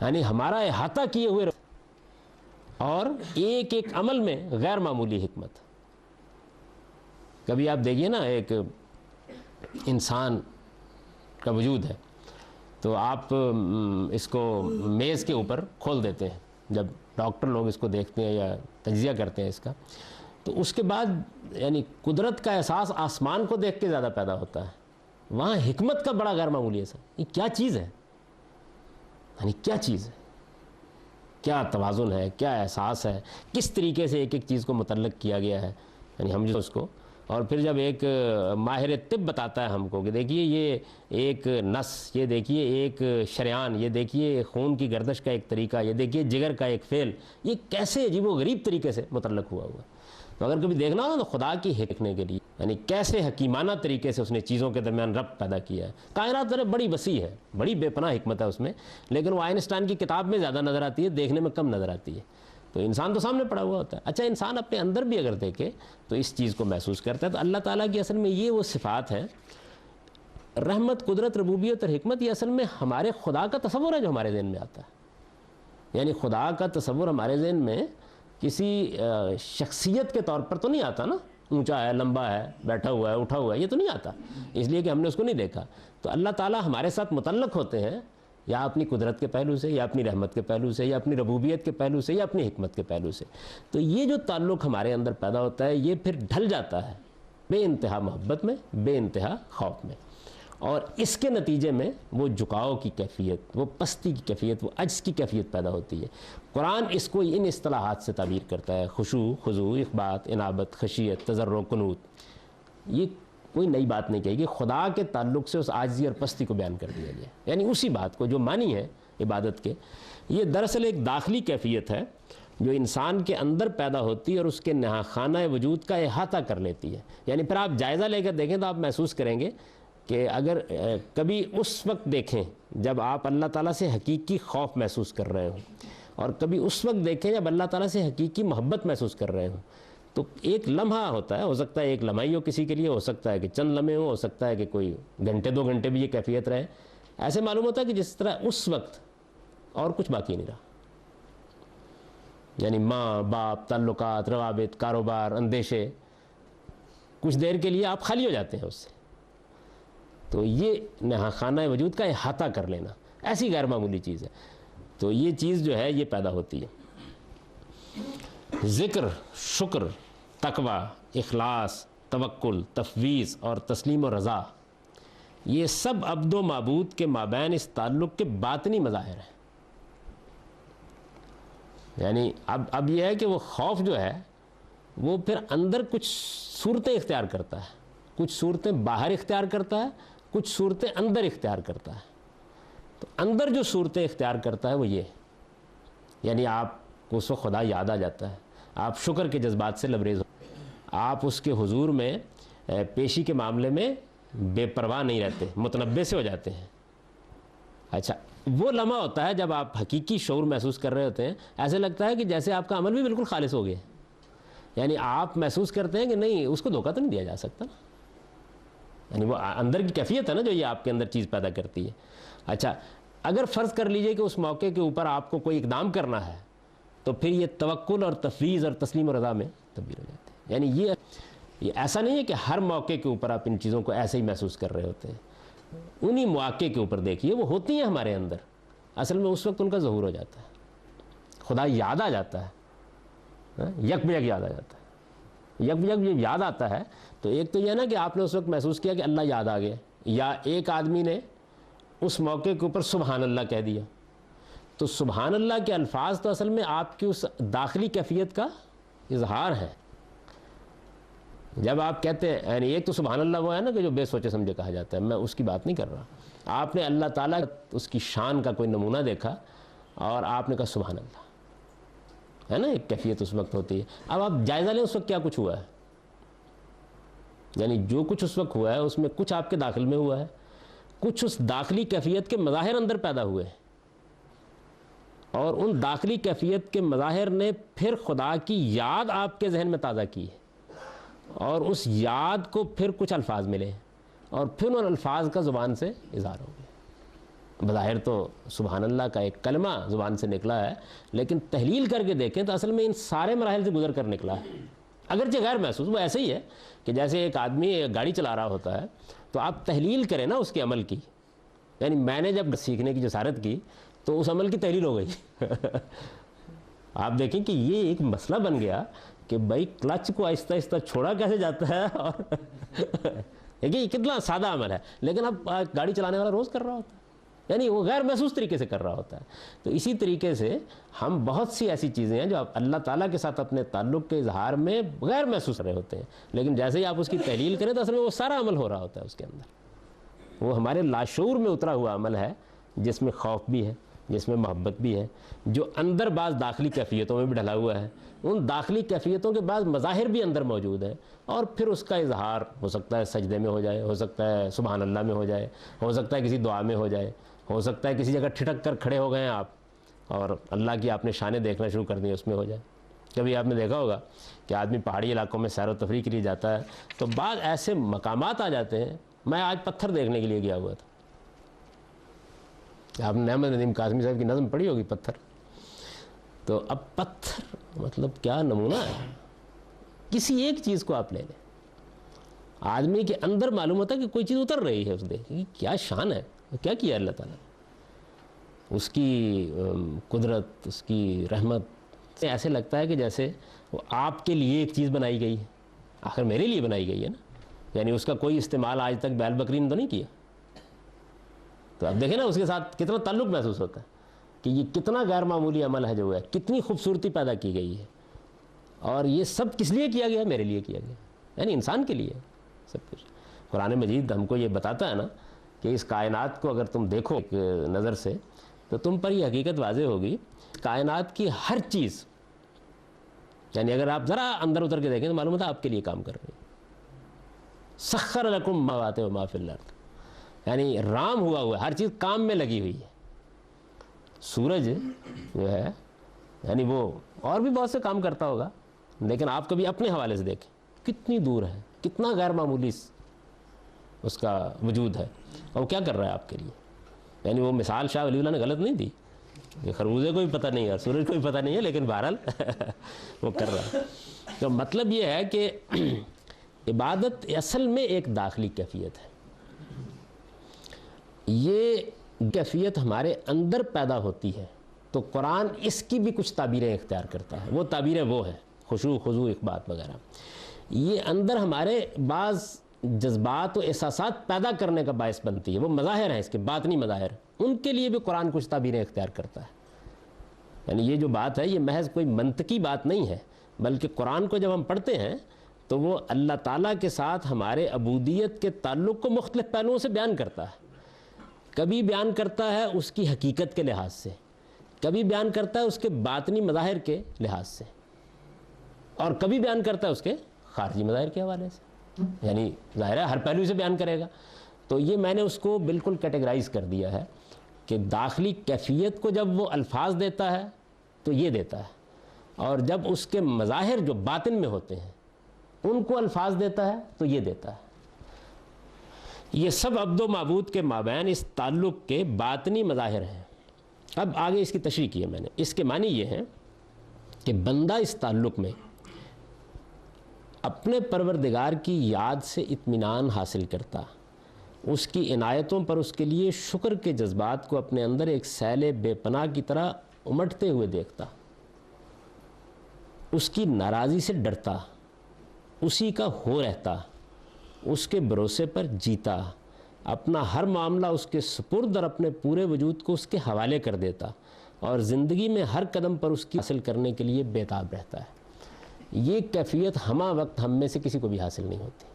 یعنی ہمارا احاطہ کیے ہوئے اور ایک ایک عمل میں غیر معمولی حکمت. کبھی آپ دیکھیے نا ایک انسان کا وجود ہے تو آپ اس کو میز کے اوپر کھول دیتے ہیں, جب ڈاکٹر لوگ اس کو دیکھتے ہیں یا تجزیہ کرتے ہیں اس کا, تو اس کے بعد یعنی قدرت کا احساس آسمان کو دیکھ کے زیادہ پیدا ہوتا ہے. وہاں حکمت کا بڑا غیر معمولی اثر. یہ کیا چیز ہے, یعنی کیا چیز ہے, کیا توازن ہے, کیا احساس ہے, کس طریقے سے ایک ایک چیز کو متعلق کیا گیا ہے. یعنی ہم جو اس کو, اور پھر جب ایک ماہر طب بتاتا ہے ہم کو کہ دیکھیے یہ ایک نس, یہ دیکھیے ایک شریان, یہ دیکھیے خون کی گردش کا ایک طریقہ, یہ دیکھیے جگر کا ایک فعل, یہ کیسے عجیب و غریب طریقے سے متعلق ہوا ہوا. تو اگر کبھی دیکھنا ہو تو خدا کی دیکھنے کے لیے, یعنی کیسے حکیمانہ طریقے سے اس نے چیزوں کے درمیان ربط پیدا کیا ہے. کائنات ذرا بڑی وسیع ہے, بڑی بے پناہ حکمت ہے اس میں, لیکن وہ آئنسٹائن کی کتاب میں زیادہ نظر آتی ہے, دیکھنے میں کم نظر آتی ہے. تو انسان تو سامنے پڑا ہوا ہوتا ہے. اچھا, انسان اپنے اندر بھی اگر دیکھے تو اس چیز کو محسوس کرتا ہے. تو اللہ تعالیٰ کی اصل میں یہ وہ صفات ہیں, رحمت, قدرت, ربوبیت اور حکمت, یہ اصل میں ہمارے خدا کا تصور ہے جو ہمارے ذہن میں آتا ہے. یعنی خدا کا تصور ہمارے ذہن میں کسی شخصیت کے طور پر تو نہیں آتا نا, اونچا ہے, لمبا ہے, بیٹھا ہوا ہے, اٹھا ہوا ہے, یہ تو نہیں آتا, اس لیے کہ ہم نے اس کو نہیں دیکھا. تو اللہ تعالیٰ ہمارے ساتھ متعلق ہوتے ہیں یا اپنی قدرت کے پہلو سے, یا اپنی رحمت کے پہلو سے, یا اپنی ربوبیت کے پہلو سے, یا اپنی حکمت کے پہلو سے. تو یہ جو تعلق ہمارے اندر پیدا ہوتا ہے یہ پھر ڈھل جاتا ہے بے انتہا محبت میں, بے انتہا خوف میں, اور اس کے نتیجے میں وہ جھکاؤ کی کیفیت, وہ پستی کی کیفیت, وہ عجز کی کیفیت پیدا ہوتی ہے. قرآن اس کو ان اصطلاحات سے تعبیر کرتا ہے, خشوع, خضوع, اخبات, انابت, خشیت, تضرع, قنوت. یہ کوئی نئی بات نہیں کہی کہ خدا کے تعلق سے اس عاجزی اور پستی کو بیان کر دیا گیا. یعنی اسی بات کو جو معنی ہے عبادت کے, یہ دراصل ایک داخلی کیفیت ہے جو انسان کے اندر پیدا ہوتی ہے اور اس کے نہا خانہ وجود کا احاطہ کر لیتی ہے. یعنی پھر آپ جائزہ لے کر دیکھیں تو آپ محسوس کریں گے کہ اگر کبھی اس وقت دیکھیں جب آپ اللہ تعالیٰ سے حقیقی خوف محسوس کر رہے ہوں, اور کبھی اس وقت دیکھیں جب اللہ تعالیٰ سے حقیقی محبت محسوس کر رہے ہوں, تو ایک لمحہ ہوتا ہے, ہو سکتا ہے ایک لمحہ ہی ہو کسی کے لیے, ہو سکتا ہے کہ چند لمحے ہو سکتا ہے کہ کوئی گھنٹے 2 گھنٹے بھی یہ کیفیت رہے. ایسے معلوم ہوتا ہے کہ جس طرح اس وقت اور کچھ باقی نہیں رہا. یعنی ماں باپ, تعلقات, روابط, کاروبار, اندیشے, کچھ دیر کے لیے آپ خالی ہو جاتے ہیں اس سے. تو یہ نہا خانہ وجود کا احاطہ کر لینا ایسی غیر معمولی چیز ہے. تو یہ چیز جو ہے یہ پیدا ہوتی ہے. ذکر, شکر, تقوی, اخلاص, توکل, تفویض اور تسلیم و رضا, یہ سب عبد و معبود کے مابین اس تعلق کے باطنی مظاہر ہیں. یعنی اب یہ ہے کہ وہ خوف جو ہے وہ پھر اندر کچھ صورتیں اختیار کرتا ہے, کچھ صورتیں باہر اختیار کرتا ہے, کچھ صورتیں اندر اختیار کرتا ہے. تو اندر جو صورتیں اختیار کرتا ہے وہ یہ، یعنی آپ کو اس وقت خدا یاد آ جاتا ہے، آپ شکر کے جذبات سے لبریز ہو، آپ اس کے حضور میں پیشی کے معاملے میں بے پرواہ نہیں رہتے، متنبع سے ہو جاتے ہیں۔ اچھا، وہ لمحہ ہوتا ہے جب آپ حقیقی شعور محسوس کر رہے ہوتے ہیں، ایسے لگتا ہے کہ جیسے آپ کا عمل بھی بالکل خالص ہو گیا، یعنی آپ محسوس کرتے ہیں کہ نہیں، اس کو دھوکہ تو نہیں دیا جا سکتا، یعنی وہ اندر کی کیفیت ہے نا جو یہ آپ کے اندر چیز پیدا کرتی ہے۔ اچھا، اگر فرض کر لیجئے کہ اس موقع کے اوپر آپ کو کوئی اقدام کرنا ہے تو پھر یہ توکل اور تفویض اور تسلیم و رضا میں تبدیل ہو جاتے ہیں۔ یعنی یہ ایسا نہیں ہے کہ ہر موقع کے اوپر آپ ان چیزوں کو ایسے ہی محسوس کر رہے ہوتے ہیں، انہی مواقع کے اوپر دیکھیے وہ ہوتی ہیں ہمارے اندر، اصل میں اس وقت ان کا ظہور ہو جاتا ہے، خدا یاد آ جاتا ہے، یک بیک یاد آ جاتا ہے۔ یک بیک جب یاد آتا ہے تو ایک تو یہ نا کہ آپ نے اس وقت محسوس کیا کہ اللہ یاد آ گیا، یا ایک آدمی نے اس موقع کے اوپر سبحان اللہ کہہ دیا، تو سبحان اللہ کے الفاظ تو اصل میں آپ کی اس داخلی کیفیت کا اظہار ہے۔ جب آپ کہتے ہیں، یعنی ایک تو سبحان اللہ وہ ہے نا کہ جو بے سوچے سمجھے کہا جاتا ہے، میں اس کی بات نہیں کر رہا، آپ نے اللہ تعالیٰ اس کی شان کا کوئی نمونہ دیکھا اور آپ نے کہا سبحان اللہ، ہے نا، ایک کیفیت اس وقت ہوتی ہے۔ اب آپ جائزہ لیں اس وقت کیا کچھ ہوا ہے، یعنی جو کچھ اس وقت ہوا ہے اس میں کچھ آپ کے داخل میں ہوا ہے، کچھ اس داخلی کیفیت کے مظاہر اندر پیدا ہوئے، اور ان داخلی کیفیت کے مظاہر نے پھر خدا کی یاد آپ کے ذہن میں تازہ کی ہے، اور اس یاد کو پھر کچھ الفاظ ملے اور پھر ان الفاظ کا زبان سے اظہار ہو گیا۔ بظاہر تو سبحان اللہ کا ایک کلمہ زبان سے نکلا ہے، لیکن تحلیل کر کے دیکھیں تو اصل میں ان سارے مراحل سے گزر کر نکلا ہے، اگرچہ غیر محسوس۔ وہ ایسے ہی ہے کہ جیسے ایک آدمی گاڑی چلا رہا ہوتا ہے تو آپ تحلیل کریں نا اس کے عمل کی، یعنی میں نے جب سیکھنے کی جسارت کی تو اس عمل کی تحلیل ہو گئی۔ آپ دیکھیں کہ یہ ایک مسئلہ بن گیا کہ بھائی کلچ کو آہستہ آہستہ چھوڑا کیسے جاتا ہے، اور دیکھیں یہ کتنا سادہ عمل ہے، لیکن اب گاڑی چلانے والا روز کر رہا ہوتا ہے، یعنی وہ غیر محسوس طریقے سے کر رہا ہوتا ہے۔ تو اسی طریقے سے ہم بہت سی ایسی چیزیں ہیں جو آپ اللہ تعالیٰ کے ساتھ اپنے تعلق کے اظہار میں غیر محسوس رہے ہوتے ہیں، لیکن جیسے ہی آپ اس کی تحلیل کریں تو اصل میں وہ سارا عمل ہو رہا ہوتا ہے اس کے اندر، وہ ہمارے لاشعور میں اترا ہوا عمل ہے جس میں خوف بھی ہے، جس میں محبت بھی ہے، جو اندر بعض داخلی کیفیتوں میں بھی ڈھلا ہوا ہے، ان داخلی کیفیتوں کے بعض مظاہر بھی اندر موجود ہیں، اور پھر اس کا اظہار ہو سکتا ہے سجدے میں ہو جائے، ہو سکتا ہے سبحان اللہ میں ہو جائے، ہو سکتا ہے کسی دعا میں ہو جائے، ہو سکتا ہے کسی جگہ ٹھٹک کر کھڑے ہو گئے ہیں آپ اور اللہ کی آپ نے شانیں دیکھنا شروع کر دی اس میں ہو جائے۔ کبھی آپ نے دیکھا ہوگا کہ آدمی پہاڑی علاقوں میں سیر و تفریح کے لیے جاتا ہے تو بعض ایسے مقامات آ جاتے ہیں، میں آج پتھر دیکھنے کے لیے گیا ہوا تھا، آپ نے احمد ندیم قاسمی صاحب کی نظم پڑھی ہوگی پتھر، تو اب پتھر مطلب کیا نمونہ ہے، کسی ایک چیز کو آپ لے لیں، آدمی کے اندر معلوم ہوتا ہے کہ کوئی چیز اتر رہی ہے، اس دیکھ کیا شان ہے، کیا کیا اللہ تعالیٰ، اس کی قدرت، اس کی رحمت سے ایسے لگتا ہے کہ جیسے وہ آپ کے لیے ایک چیز بنائی گئی ہے، آخر میرے لیے بنائی گئی ہے نا، یعنی اس کا کوئی استعمال آج تک بیل بکری نے تو نہیں کیا، تو اب دیکھیں نا اس کے ساتھ کتنا تعلق محسوس ہوتا ہے کہ یہ کتنا غیر معمولی عمل ہے جو ہے، کتنی خوبصورتی پیدا کی گئی ہے، اور یہ سب کس لیے کیا گیا، میرے لیے کیا گیا، یعنی انسان کے لیے سب کچھ۔ قرآن مجید ہم کو یہ بتاتا ہے نا کہ اس کائنات کو اگر تم دیکھو ایک نظر سے تو تم پر یہ حقیقت واضح ہوگی، کائنات کی ہر چیز، یعنی اگر آپ ذرا اندر اتر کے دیکھیں تو معلوم ہوتا ہے آپ کے لیے کام کر رہی ہے۔ سخر لکم ما باتیں ما فی الارض، یعنی رام ہوا ہے، ہر چیز کام میں لگی ہوئی ہے۔ سورج جو ہے یعنی وہ اور بھی بہت سے کام کرتا ہوگا، لیکن آپ کبھی اپنے حوالے سے دیکھیں کتنی دور ہے، کتنا غیر معمولی اس کا وجود ہے، اور وہ کیا کر رہا ہے آپ کے لیے۔ یعنی وہ مثال شاہ ولی اللہ نے غلط نہیں دی، یہ خربوزے کو بھی پتہ نہیں ہے، سورج کو بھی پتہ نہیں ہے، لیکن بہرحال وہ کر رہا ہے۔ تو مطلب یہ ہے کہ عبادت اصل میں ایک داخلی کیفیت ہے، یہ کیفیت ہمارے اندر پیدا ہوتی ہے، تو قرآن اس کی بھی کچھ تعبیریں اختیار کرتا ہے، وہ تعبیریں وہ ہیں خشوع، خضوع، اخبات وغیرہ، یہ اندر ہمارے بعض جذبات و احساسات پیدا کرنے کا باعث بنتی ہے، وہ مظاہر ہیں اس کے، باطنی مظاہر، ان کے لیے بھی قرآن کچھ تعبیریں اختیار کرتا ہے۔ یعنی یہ جو بات ہے یہ محض کوئی منطقی بات نہیں ہے، بلکہ قرآن کو جب ہم پڑھتے ہیں تو وہ اللہ تعالیٰ کے ساتھ ہمارے عبودیت کے تعلق کو مختلف پہلوؤں سے بیان کرتا ہے۔ کبھی بیان کرتا ہے اس کی حقیقت کے لحاظ سے، کبھی بیان کرتا ہے اس کے باطنی مظاہر کے لحاظ سے، اور کبھی بیان کرتا ہے اس کے خارجی مظاہر کے حوالے سے، یعنی ظاہر ہے ہر پہلو سے بیان کرے گا۔ تو یہ میں نے اس کو بالکل کیٹیگرائز کر دیا ہے کہ داخلی کیفیت کو جب وہ الفاظ دیتا ہے تو یہ دیتا ہے، اور جب اس کے مظاہر جو باطن میں ہوتے ہیں ان کو الفاظ دیتا ہے تو یہ دیتا ہے۔ یہ سب عبد و معبود کے مابین اس تعلق کے باطنی مظاہر ہیں۔ اب آگے اس کی تشریح کی ہے میں نے۔ اس کے معنی یہ ہیں کہ بندہ اس تعلق میں اپنے پروردگار کی یاد سے اطمینان حاصل کرتا، اس کی عنایتوں پر اس کے لیے شکر کے جذبات کو اپنے اندر ایک سیل بے پناہ کی طرح امٹتے ہوئے دیکھتا، اس کی ناراضی سے ڈرتا، اسی کا ہو رہتا، اس کے بھروسے پر جیتا، اپنا ہر معاملہ اس کے سپرد اور اپنے پورے وجود کو اس کے حوالے کر دیتا، اور زندگی میں ہر قدم پر اس کی حاصل کرنے کے لیے بےتاب رہتا ہے۔ یہ کیفیت ہمہ وقت ہم میں سے کسی کو بھی حاصل نہیں ہوتی،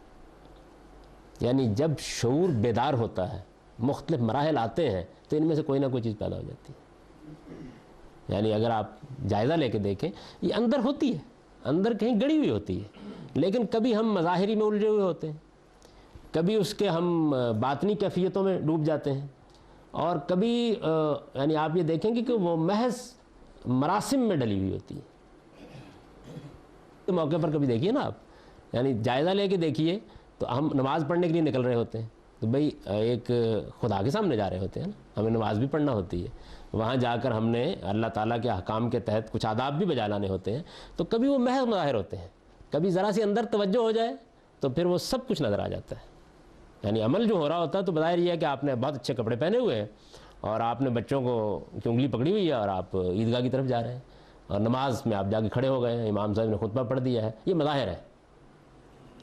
یعنی جب شعور بیدار ہوتا ہے، مختلف مراحل آتے ہیں تو ان میں سے کوئی نہ کوئی چیز پیدا ہو جاتی ہے۔ یعنی اگر آپ جائزہ لے کے دیکھیں، یہ اندر ہوتی ہے، اندر کہیں گڑی ہوئی ہوتی ہے، لیکن کبھی ہم مظاہری میں الجھے ہوئے ہوتے ہیں، کبھی اس کے ہم باطنی کیفیتوں میں ڈوب جاتے ہیں، اور کبھی یعنی آپ یہ دیکھیں گے کہ وہ محض مراسم میں ڈلی ہوئی ہوتی ہے۔ موقع پر کبھی دیکھیے نا آپ، یعنی جائزہ لے کے دیکھیے تو ہم نماز پڑھنے کے لیے نکل رہے ہوتے ہیں تو بھئی ایک خدا کے سامنے جا رہے ہوتے ہیں نا، ہمیں نماز بھی پڑھنا ہوتی ہے، وہاں جا کر ہم نے اللہ تعالیٰ کے احکام کے تحت کچھ آداب بھی بجا لانے ہوتے ہیں، تو کبھی وہ محض مظاہر ہوتے ہیں، کبھی ذرا سی اندر توجہ ہو جائے تو پھر وہ سب کچھ نظر آ جاتا ہے۔ یعنی عمل جو ہو رہا ہوتا ہے تو بظاہر یہ ہے کہ آپ نے بہت اچھے کپڑے پہنے ہوئے ہیں اور آپ نے بچوں کو کی انگلی پکڑی ہوئی ہے اور آپ عیدگاہ کی طرف جا رہے ہیں، اور نماز میں آپ جا کے کھڑے ہو گئے ہیں، امام صاحب نے خطبہ پڑھ دیا ہے، یہ مظاہر ہے۔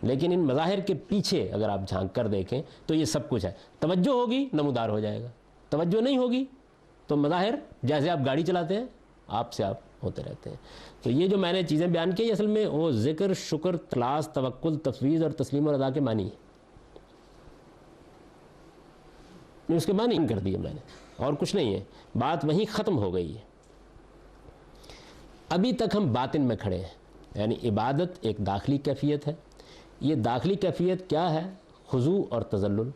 لیکن ان مظاہر کے پیچھے اگر آپ جھانک کر دیکھیں تو یہ سب کچھ ہے۔ توجہ ہوگی نمودار ہو جائے گا، توجہ نہیں ہوگی تو مظاہر جیسے آپ گاڑی چلاتے ہیں آپ سے آپ ہوتے رہتے ہیں۔ تو یہ جو میں نے چیزیں بیان کی اصل میں وہ ذکر، شکر، تلاش، توکل، تفویض اور تسلیم و رضا کے معنی ہے، اس کے معنی کر دیے میں نے، اور کچھ نہیں ہے، بات وہیں ختم ہو گئی ہے۔ ابھی تک ہم باطن میں کھڑے ہیں، یعنی عبادت ایک داخلی کیفیت ہے۔ یہ داخلی کیفیت کیا ہے؟ خضوع اور تذلل۔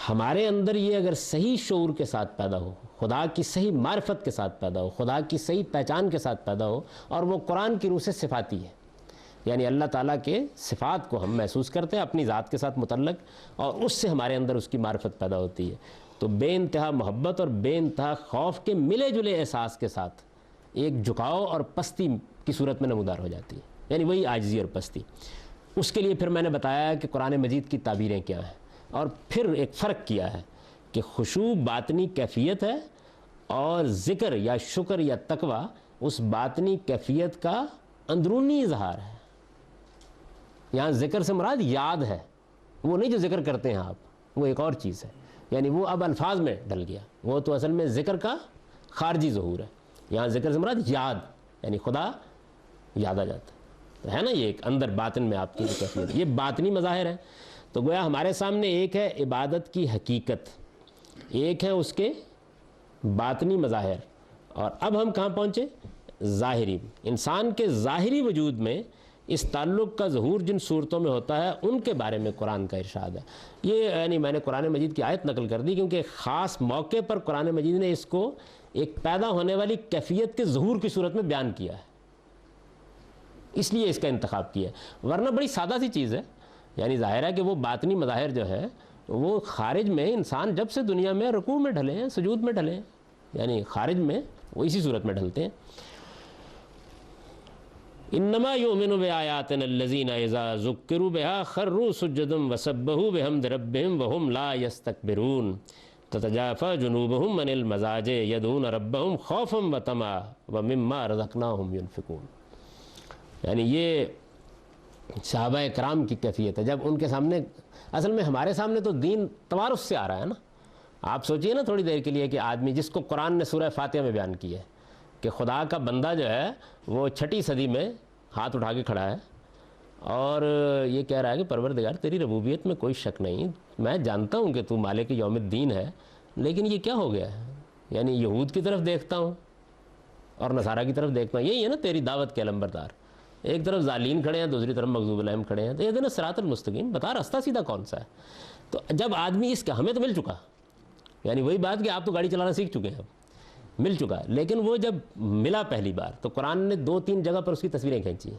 ہمارے اندر یہ اگر صحیح شعور کے ساتھ پیدا ہو، خدا کی صحیح معرفت کے ساتھ پیدا ہو، خدا کی صحیح پہچان کے ساتھ پیدا ہو، اور وہ قرآن کی روح سے صفاتی ہے، یعنی اللہ تعالیٰ کے صفات کو ہم محسوس کرتے ہیں اپنی ذات کے ساتھ متعلق، اور اس سے ہمارے اندر اس کی معرفت پیدا ہوتی ہے، تو بے انتہا محبت اور بے انتہا خوف کے ملے جلے احساس کے ساتھ ایک جھکاؤ اور پستی کی صورت میں نمودار ہو جاتی ہے، یعنی وہی عاجزی اور پستی۔ اس کے لیے پھر میں نے بتایا کہ قرآن مجید کی تعبیریں کیا ہیں، اور پھر ایک فرق کیا ہے کہ خشوع باطنی کیفیت ہے، اور ذکر یا شکر یا تقوی اس باطنی کیفیت کا اندرونی اظہار ہے۔ یہاں ذکر سے مراد یاد ہے، وہ نہیں جو ذکر کرتے ہیں آپ، وہ ایک اور چیز ہے، یعنی وہ اب الفاظ میں ڈل گیا، وہ تو اصل میں ذکر کا خارجی ظہور ہے۔ یہاں ذکر سے مراد یاد، یعنی خدا یاد آ جاتا ہے نا، یہ ایک اندر باطن میں آپ کی کیفیت، یہ باطنی مظاہر ہے۔ تو گویا ہمارے سامنے ایک ہے عبادت کی حقیقت، ایک ہے اس کے باطنی مظاہر، اور اب ہم کہاں پہنچے؟ ظاہری۔ انسان کے ظاہری وجود میں اس تعلق کا ظہور جن صورتوں میں ہوتا ہے ان کے بارے میں قرآن کا ارشاد ہے۔ یہ یعنی میں نے قرآن مجید کی آیت نقل کر دی کیونکہ خاص موقع پر قرآن مجید نے اس کو ایک پیدا ہونے والی کیفیت کے ظہور کی صورت میں بیان کیا ہے، اس لیے اس کا انتخاب کیا ہے، ورنہ بڑی سادہ سی چیز ہے۔ یعنی ظاہر ہے کہ وہ باطنی مظاہر جو ہے وہ خارج میں انسان جب سے دنیا میں رکوع میں ڈھلے ہیں، سجود میں ڈھلے ہیں، یعنی خارج میں وہ اسی صورت میں ڈھلتے ہیں۔ انما یؤمن بآیاتنا الذین اذا ذکروا بها خروا سجدا وسبحوا بحمد ربهم وهم لا یستکبرون تتجافى جنوبهم عن المضاجع يدعون ربهم خوفا وطمعا ومما رزقناهم ينفقون۔ یعنی یہ صحابہ کرام کی کیفیت ہے، جب ان کے سامنے، اصل میں ہمارے سامنے تو دین توارث سے آ رہا ہے نا۔ آپ سوچئے نا تھوڑی دیر کے لیے کہ آدمی جس کو قرآن نے سورہ فاتحہ میں بیان کیا ہے کہ خدا کا بندہ جو ہے وہ 6 صدی میں ہاتھ اٹھا کے کھڑا ہے اور یہ کہہ رہا ہے کہ پروردگار تیری ربوبیت میں کوئی شک نہیں، میں جانتا ہوں کہ تو مالک یوم الدین ہے، لیکن یہ کیا ہو گیا ہے؟ یعنی یہود کی طرف دیکھتا ہوں اور نصارہ کی طرف دیکھتا ہوں، یہی ہے نا تیری دعوت کے علمبردار، ایک طرف ظالین کھڑے ہیں، دوسری طرف مغضوب علیہم کھڑے ہیں، تو یہ دینا صراط المستقیم، بتا راستہ سیدھا کون سا ہے؟ تو جب آدمی اس کا، ہمیں تو مل چکا، یعنی وہی بات کہ آپ تو گاڑی چلانا سیکھ چکے ہیں، اب مل چکا، لیکن وہ جب ملا پہلی بار تو قرآن نے 2-3 جگہ پر اس کی تصویریں کھینچی ہیں،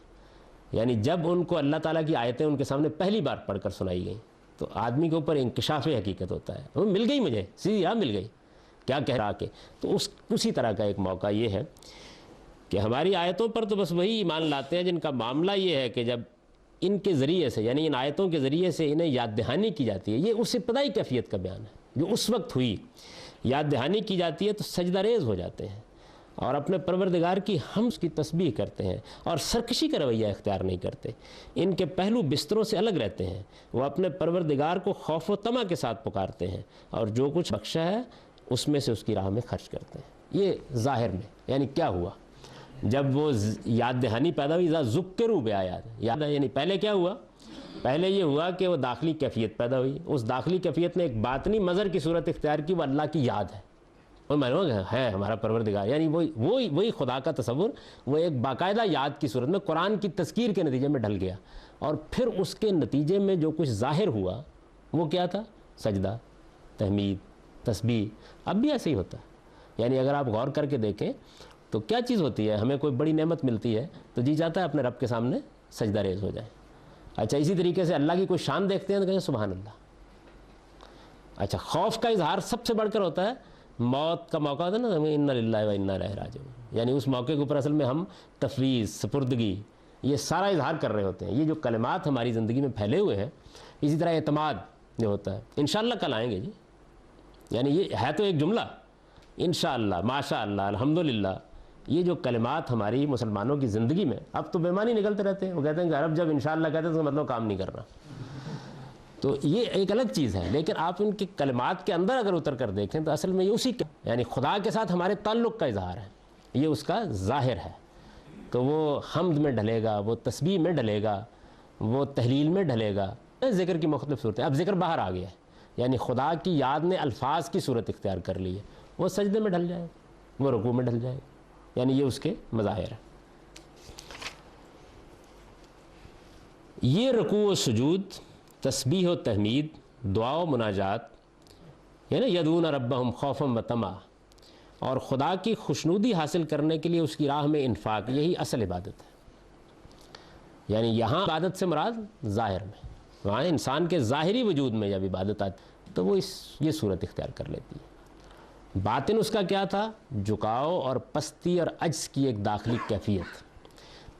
یعنی جب ان کو اللہ تعالیٰ کی آیتیں ان کے سامنے پہلی بار پڑھ کر سنائی گئیں تو آدمی کے اوپر انکشاف حقیقت ہوتا ہے، وہ مل گئی، مجھے سیدھی راہ مل گئی، کیا کہہ رہا کہ تو اسی طرح کا ایک موقع یہ ہے کہ ہماری آیتوں پر تو بس وہی ایمان لاتے ہیں جن کا معاملہ یہ ہے کہ جب ان کے ذریعے سے، یعنی ان آیتوں کے ذریعے سے انہیں یاد دہانی کی جاتی ہے، یہ اس ابتدائی کیفیت کا بیان ہے جو اس وقت ہوئی، یاد دہانی کی جاتی ہے تو سجدہ ریز ہو جاتے ہیں اور اپنے پروردگار کی حمد کی تسبیح کرتے ہیں اور سرکشی کا رویہ اختیار نہیں کرتے، ان کے پہلو بستروں سے الگ رہتے ہیں، وہ اپنے پروردگار کو خوف و طمع کے ساتھ پکارتے ہیں اور جو کچھ بخشا ہے اس میں سے اس کی راہ میں خرچ کرتے ہیں۔ یہ ظاہر میں یعنی کیا ہوا جب وہ یاد دہانی پیدا ہوئی، ذکروا بآیات، یاد ہے، یعنی پہلے کیا ہوا؟ پہلے یہ ہوا کہ وہ داخلی کیفیت پیدا ہوئی، اس داخلی کیفیت نے ایک باطنی مظہر کی صورت اختیار کی، وہ اللہ کی یاد ہے، وہ معلوم ہے ہمارا پروردگار، یعنی وہی خدا کا تصور، وہ ایک باقاعدہ یاد کی صورت میں قرآن کی تذکیر کے نتیجے میں ڈھل گیا، اور پھر اس کے نتیجے میں جو کچھ ظاہر ہوا وہ کیا تھا؟ سجدہ، تحمید، تسبیح۔ اب بھی ایسے ہی ہوتا ہے، یعنی اگر آپ غور کر کے دیکھیں تو کیا چیز ہوتی ہے، ہمیں کوئی بڑی نعمت ملتی ہے تو جی چاہتا ہے اپنے رب کے سامنے سجدہ ریز ہو جائے۔ اچھا، اسی طریقے سے اللہ کی کوئی شان دیکھتے ہیں تو کہیں سبحان اللہ۔ اچھا، خوف کا اظہار سب سے بڑھ کر ہوتا ہے، موت کا موقع ہوتا ہے نا، انا للہ و انا الیہ راجعون، یعنی اس موقع کے اوپر اصل میں ہم تفویض، سپردگی، یہ سارا اظہار کر رہے ہوتے ہیں۔ یہ جو کلمات ہماری زندگی میں پھیلے ہوئے ہیں، اسی طرح اعتماد جو ہوتا ہے، انشاءاللہ کل آئیں گے جی، یعنی یہ ہے تو ایک جملہ، انشاءاللہ، ماشاءاللہ، الحمدللہ، یہ جو کلمات ہماری مسلمانوں کی زندگی میں اب تو بےمانی نکلتے رہتے ہیں، وہ کہتے ہیں کہ عرب جب انشاءاللہ کہتے ہیں تو مطلب کام نہیں کرنا، تو یہ ایک الگ چیز ہے، لیکن آپ ان کے کلمات کے اندر اگر اتر کر دیکھیں تو اصل میں یہ اسی یعنی خدا کے ساتھ ہمارے تعلق کا اظہار ہے، یہ اس کا ظاہر ہے، تو وہ حمد میں ڈھلے گا، وہ تسبیح میں ڈھلے گا، وہ تحلیل میں ڈھلے گا، ذکر کی مختلف صورتیں، اب ذکر باہر آ گیا ہے، یعنی خدا کی یاد نے الفاظ کی صورت اختیار کر لی ہے، وہ سجدے میں ڈھل جائے، وہ رکوع میں ڈھل جائے، یعنی یہ اس کے مظاہر ہیں۔ یہ رکوع و سجود، تسبیح و تحمید، دعا و مناجات، یعنی یدعون ربہم خوفا و طمعا، اور خدا کی خوشنودی حاصل کرنے کے لیے اس کی راہ میں انفاق، یہی اصل عبادت ہے، یعنی یہاں عبادت سے مراد ظاہر میں، وہاں انسان کے ظاہری وجود میں جب عبادت آتی تو وہ یہ صورت اختیار کر لیتی ہے۔ باطن اس کا کیا تھا؟ جھکاؤ اور پستی اور عجز کی ایک داخلی کیفیت،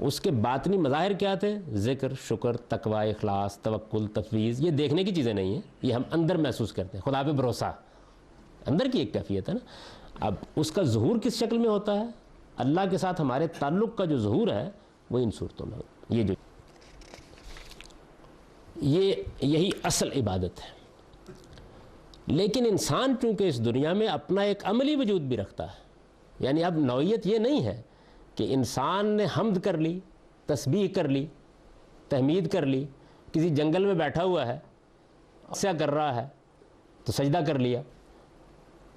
اس کے باطنی مظاہر کیا تھے؟ ذکر، شکر، تقوی، اخلاص، توکل، تفویض، یہ دیکھنے کی چیزیں نہیں ہیں، یہ ہم اندر محسوس کرتے ہیں، خدا پہ بھروسہ، اندر کی ایک کیفیت ہے نا۔ اب اس کا ظہور کس شکل میں ہوتا ہے؟ اللہ کے ساتھ ہمارے تعلق کا جو ظہور ہے وہ ان صورتوں میں ہوتا ہے، یہی اصل عبادت ہے۔ لیکن انسان چونکہ اس دنیا میں اپنا ایک عملی وجود بھی رکھتا ہے، یعنی اب نوعیت یہ نہیں ہے کہ انسان نے حمد کر لی، تسبیح کر لی، تحمید کر لی، کسی جنگل میں بیٹھا ہوا ہے، کیا کر رہا ہے تو سجدہ کر لیا۔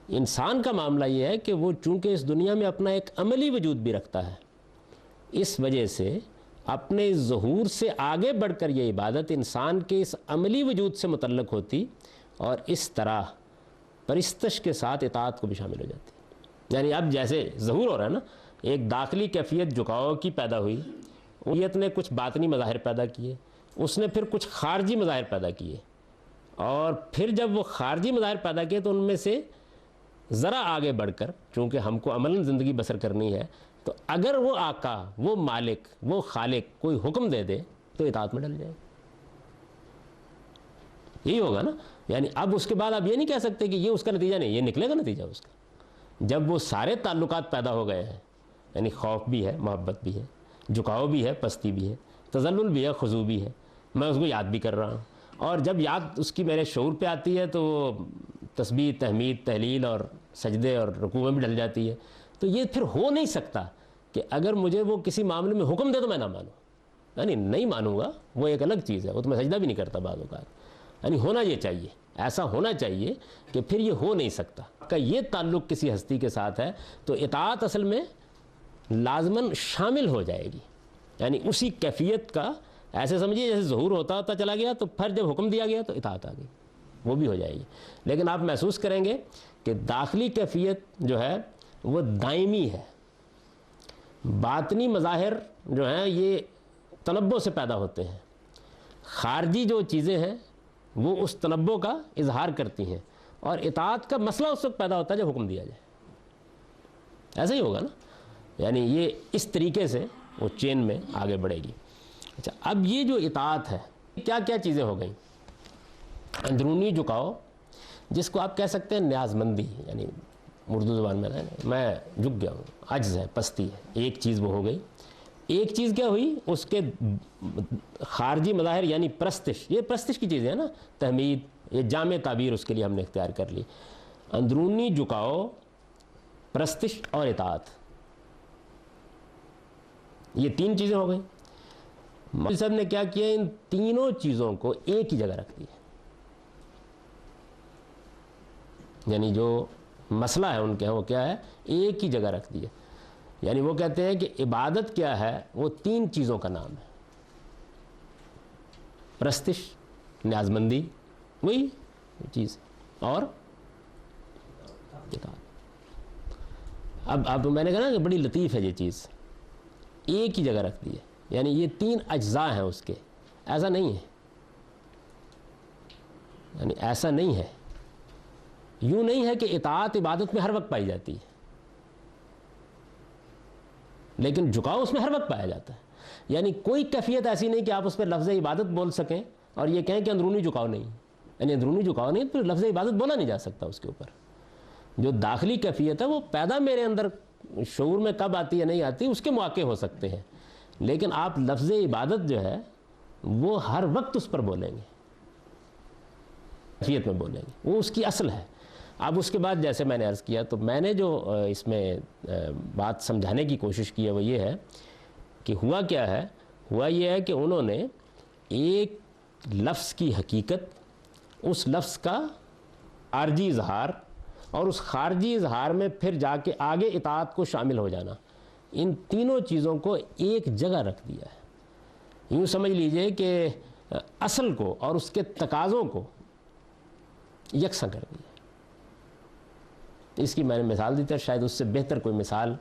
انسان کا معاملہ یہ ہے کہ وہ چونکہ اس دنیا میں اپنا ایک عملی وجود بھی رکھتا ہے، اس وجہ سے اپنے ظہور سے آگے بڑھ کر یہ عبادت انسان کے اس عملی وجود سے متعلق ہوتی اور اس طرح پرستش کے ساتھ اطاعت کو بھی شامل ہو جاتی۔ یعنی اب جیسے ظہور ہو رہا ہے نا، ایک داخلی کیفیت جھکاؤ کی پیدا ہوئی، نیت نے کچھ باطنی مظاہر پیدا کیے، اس نے پھر کچھ خارجی مظاہر پیدا کیے، اور پھر جب وہ خارجی مظاہر پیدا کیے تو ان میں سے ذرا آگے بڑھ کر، چونکہ ہم کو عملاً زندگی بسر کرنی ہے، تو اگر وہ آقا، وہ مالک، وہ خالق کوئی حکم دے دے تو اطاعت میں ڈل جائے، یہی ہوگا نا۔ یعنی اب اس کے بعد آپ یہ نہیں کہہ سکتے کہ یہ اس کا نتیجہ نہیں، یہ نکلے گا نتیجہ اس کا، جب وہ سارے تعلقات پیدا ہو گئے ہیں، یعنی خوف بھی ہے، محبت بھی ہے، جھکاؤ بھی ہے، پستی بھی ہے، تذلل بھی ہے، خضوع بھی ہے، میں اس کو یاد بھی کر رہا ہوں، اور جب یاد اس کی میرے شعور پہ آتی ہے تو وہ تسبیح، تحمید، تحلیل اور سجدے اور رکوع میں بھی ڈل جاتی ہے، تو یہ پھر ہو نہیں سکتا کہ اگر مجھے وہ کسی معاملے میں حکم دے تو میں نہ مانوں، یعنی نہیں مانوں گا، وہ ایک الگ چیز ہے، وہ تو میں سجدہ بھی نہیں کرتا بعض اوقات، یعنی ہونا یہ چاہیے، ایسا ہونا چاہیے کہ پھر یہ ہو نہیں سکتا کہ یہ تعلق کسی ہستی کے ساتھ ہے تو اطاعت اصل میں لازماً شامل ہو جائے گی، یعنی اسی کیفیت کا، ایسے سمجھیے جیسے ظہور ہوتا چلا گیا تو پھر جب حکم دیا گیا تو اطاعت آ گئی، وہ بھی ہو جائے گی۔ لیکن آپ محسوس کریں گے کہ داخلی کیفیت جو ہے وہ دائمی ہے، باطنی مظاہر جو ہیں یہ تنبؤ سے پیدا ہوتے ہیں، خارجی جو چیزیں ہیں وہ اس تنبؤ کا اظہار کرتی ہیں، اور اطاعت کا مسئلہ اس وقت پیدا ہوتا ہے جب حکم دیا جائے۔ ایسا ہی ہوگا نا، یعنی یہ اس طریقے سے وہ چین میں آگے بڑھے گی۔ اچھا، اب یہ جو اطاعت ہے کیا کیا چیزیں ہو گئیں؟ اندرونی جھکاؤ، جس کو آپ کہہ سکتے ہیں نیاز مندی، یعنی اردو زبان میں جھک گیا ہوں، عجز ہے، پستی ہے، ایک چیز وہ ہو گئی۔ ایک چیز کیا ہوئی؟ اس کے خارجی مظاہر یعنی پرستش، یہ پرستش کی چیزیں ہیں نا، تحمید، یہ جامع تعبیر اس کے لیے ہم نے اختیار کر لی۔ اندرونی جھکاؤ، پرستش اور اطاعت، یہ تین چیزیں ہو گئیں۔ مولوی صاحب نے کیا کیا؟ ان تینوں چیزوں کو ایک ہی جگہ رکھ دیا، یعنی جو مسئلہ ہے ان کے وہ کیا ہے؟ ایک ہی جگہ رکھ دیا۔ یعنی وہ کہتے ہیں کہ عبادت کیا ہے؟ وہ تین چیزوں کا نام ہے، پرستش، نیاز مندی، وہی چیز، اور اطاعت۔ اب میں نے کہا نا کہ بڑی لطیف ہے یہ چیز، ایک ہی جگہ رکھ دی ہے، یعنی یہ تین اجزاء ہیں اس کے، ایسا نہیں ہے، یعنی ایسا نہیں ہے، یوں نہیں ہے کہ اطاعت عبادت میں ہر وقت پائی جاتی ہے، لیکن جھکاؤ اس میں ہر وقت پایا جاتا ہے۔ یعنی کوئی کیفیت ایسی نہیں کہ آپ اس پہ لفظ عبادت بول سکیں اور یہ کہیں کہ اندرونی جھکاؤ نہیں، یعنی اندرونی جھکاؤ نہیں تو لفظ عبادت بولا نہیں جا سکتا اس کے اوپر۔ جو داخلی کیفیت ہے وہ پیدا میرے اندر شعور میں کب آتی ہے نہیں آتی، اس کے مواقع ہو سکتے ہیں، لیکن آپ لفظ عبادت جو ہے وہ ہر وقت اس پر بولیں گے، کیفیت میں بولیں گے، وہ اس کی اصل ہے۔ اب اس کے بعد جیسے میں نے عرض کیا تو میں نے جو اس میں بات سمجھانے کی کوشش کی ہے وہ یہ ہے کہ ہوا کیا ہے؟ ہوا یہ ہے کہ انہوں نے ایک لفظ کی حقیقت، اس لفظ کا خارجی اظہار، اور اس خارجی اظہار میں پھر جا کے آگے اطاعت کو شامل ہو جانا، ان تینوں چیزوں کو ایک جگہ رکھ دیا ہے۔ یوں سمجھ لیجئے کہ اصل کو اور اس کے تقاضوں کو یکساں کر دیا۔ اس کی میں نے مثال دی تھی، شاید اس سے بہتر کوئی مثال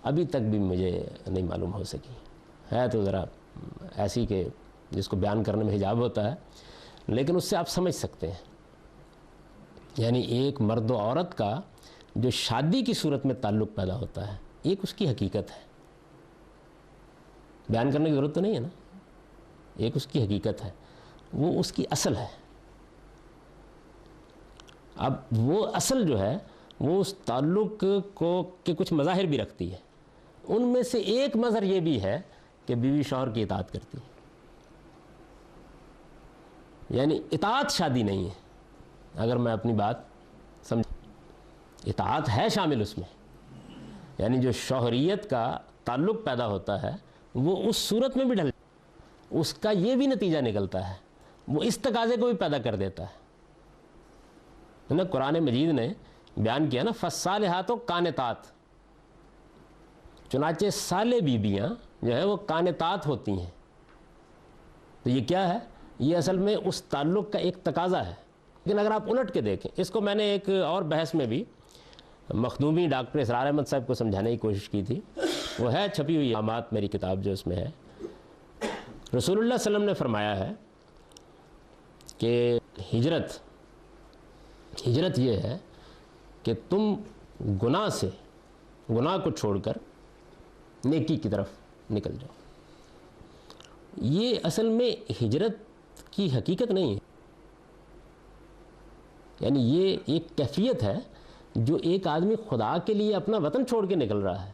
ابھی تک بھی مجھے نہیں معلوم ہو سکی ہے، تو ذرا ایسی کہ جس کو بیان کرنے میں حجاب ہوتا ہے، لیکن اس سے آپ سمجھ سکتے ہیں۔ یعنی ایک مرد و عورت کا جو شادی کی صورت میں تعلق پیدا ہوتا ہے، ایک اس کی حقیقت ہے، بیان کرنے کی ضرورت تو نہیں ہے نا، ایک اس کی حقیقت ہے، وہ اس کی اصل ہے۔ اب وہ اصل جو ہے وہ اس تعلق کو کے کچھ مظاہر بھی رکھتی ہے، ان میں سے ایک مظہر یہ بھی ہے کہ بیوی شوہر کی اطاعت کرتی ہے، یعنی اطاعت شادی نہیں ہے۔ اگر میں اپنی بات سمجھ، اطاعت ہے شامل اس میں، یعنی جو شوہریت کا تعلق پیدا ہوتا ہے وہ اس صورت میں بھی ڈھل، اس کا یہ بھی نتیجہ نکلتا ہے، وہ اس تقاضے کو بھی پیدا کر دیتا ہے نا۔ قرآن مجید نے بیان کیا نا، فالصالحات قانتات، چنانچہ صالح بیبیاں جو ہیں وہ قانتات ہوتی ہیں۔ تو یہ کیا ہے؟ یہ اصل میں اس تعلق کا ایک تقاضا ہے۔ لیکن اگر آپ الٹ کے دیکھیں، اس کو میں نے ایک اور بحث میں بھی مخدومی ڈاکٹر اسرار احمد صاحب کو سمجھانے کی کوشش کی تھی، وہ ہے چھپی ہوئی علامات میری کتاب جو اس میں ہے۔ رسول اللہ صلی اللہ علیہ وسلم نے فرمایا ہے کہ ہجرت یہ ہے کہ تم گناہ کو چھوڑ کر نیکی کی طرف نکل جاؤ۔ یہ اصل میں ہجرت کی حقیقت نہیں ہے، یعنی یہ ایک کیفیت ہے جو ایک آدمی خدا کے لیے اپنا وطن چھوڑ کے نکل رہا ہے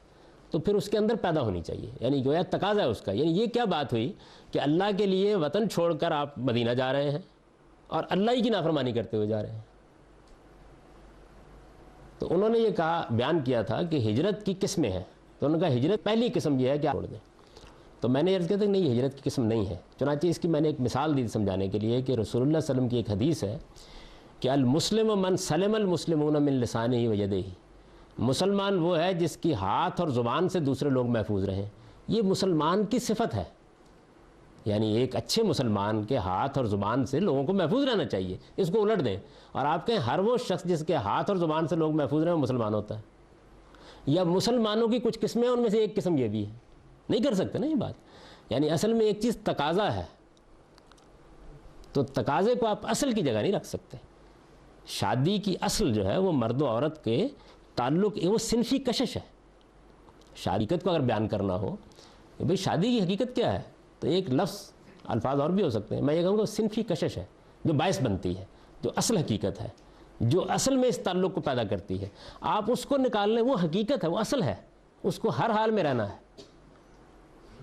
تو پھر اس کے اندر پیدا ہونی چاہیے، یعنی گویا تقاضا ہے اس کا۔ یعنی یہ کیا بات ہوئی کہ اللہ کے لیے وطن چھوڑ کر آپ مدینہ جا رہے ہیں اور اللہ ہی کی نافرمانی کرتے ہوئے جا رہے ہیں۔ تو انہوں نے یہ بیان کیا تھا کہ ہجرت کی قسمیں ہیں، تو انہوں نے کہا ہجرت پہلی قسم یہ ہے کہ آپ چھوڑ دیں، تو میں نے عرض کیا تھا کہ نہیں، یہ ہجرت کی قسم نہیں ہے. چنانچہ اس کی میں نے ایک مثال دی سمجھانے کے لیے کہ رسول اللہ صلی اللہ علیہ وسلم کی ایک حدیث ہے کہ المسلم من سلم المسلمون من لسانہ و یدہ، مسلمان وہ ہے جس کی ہاتھ اور زبان سے دوسرے لوگ محفوظ رہیں. یہ مسلمان کی صفت ہے، یعنی ایک اچھے مسلمان کے ہاتھ اور زبان سے لوگوں کو محفوظ رہنا چاہیے. اس کو الٹ دیں اور آپ کہیں ہر وہ شخص جس کے ہاتھ اور زبان سے لوگ محفوظ رہیں وہ مسلمان ہوتا ہے. یا مسلمانوں کی کچھ قسمیں ان میں سے ایک قسم یہ بھی ہے. نہیں کر سکتے نا یہ بات. یعنی اصل میں ایک چیز تقاضا ہے، تو تقاضے کو آپ اصل کی جگہ نہیں رکھ سکتے. شادی کی اصل جو ہے وہ مرد و عورت کے تعلق، وہ صنفی کشش ہے. حقیقت کو اگر بیان کرنا ہو کہ بھئی شادی کی حقیقت کیا ہے، تو ایک لفظ، الفاظ اور بھی ہو سکتے ہیں. میں یہ کہوں گا صنفی کشش ہے جو باعث بنتی ہے، جو اصل حقیقت ہے، جو اصل میں اس تعلق کو پیدا کرتی ہے. آپ اس کو نکال لیں، وہ حقیقت ہے، وہ اصل ہے، اس کو ہر حال میں رہنا ہے.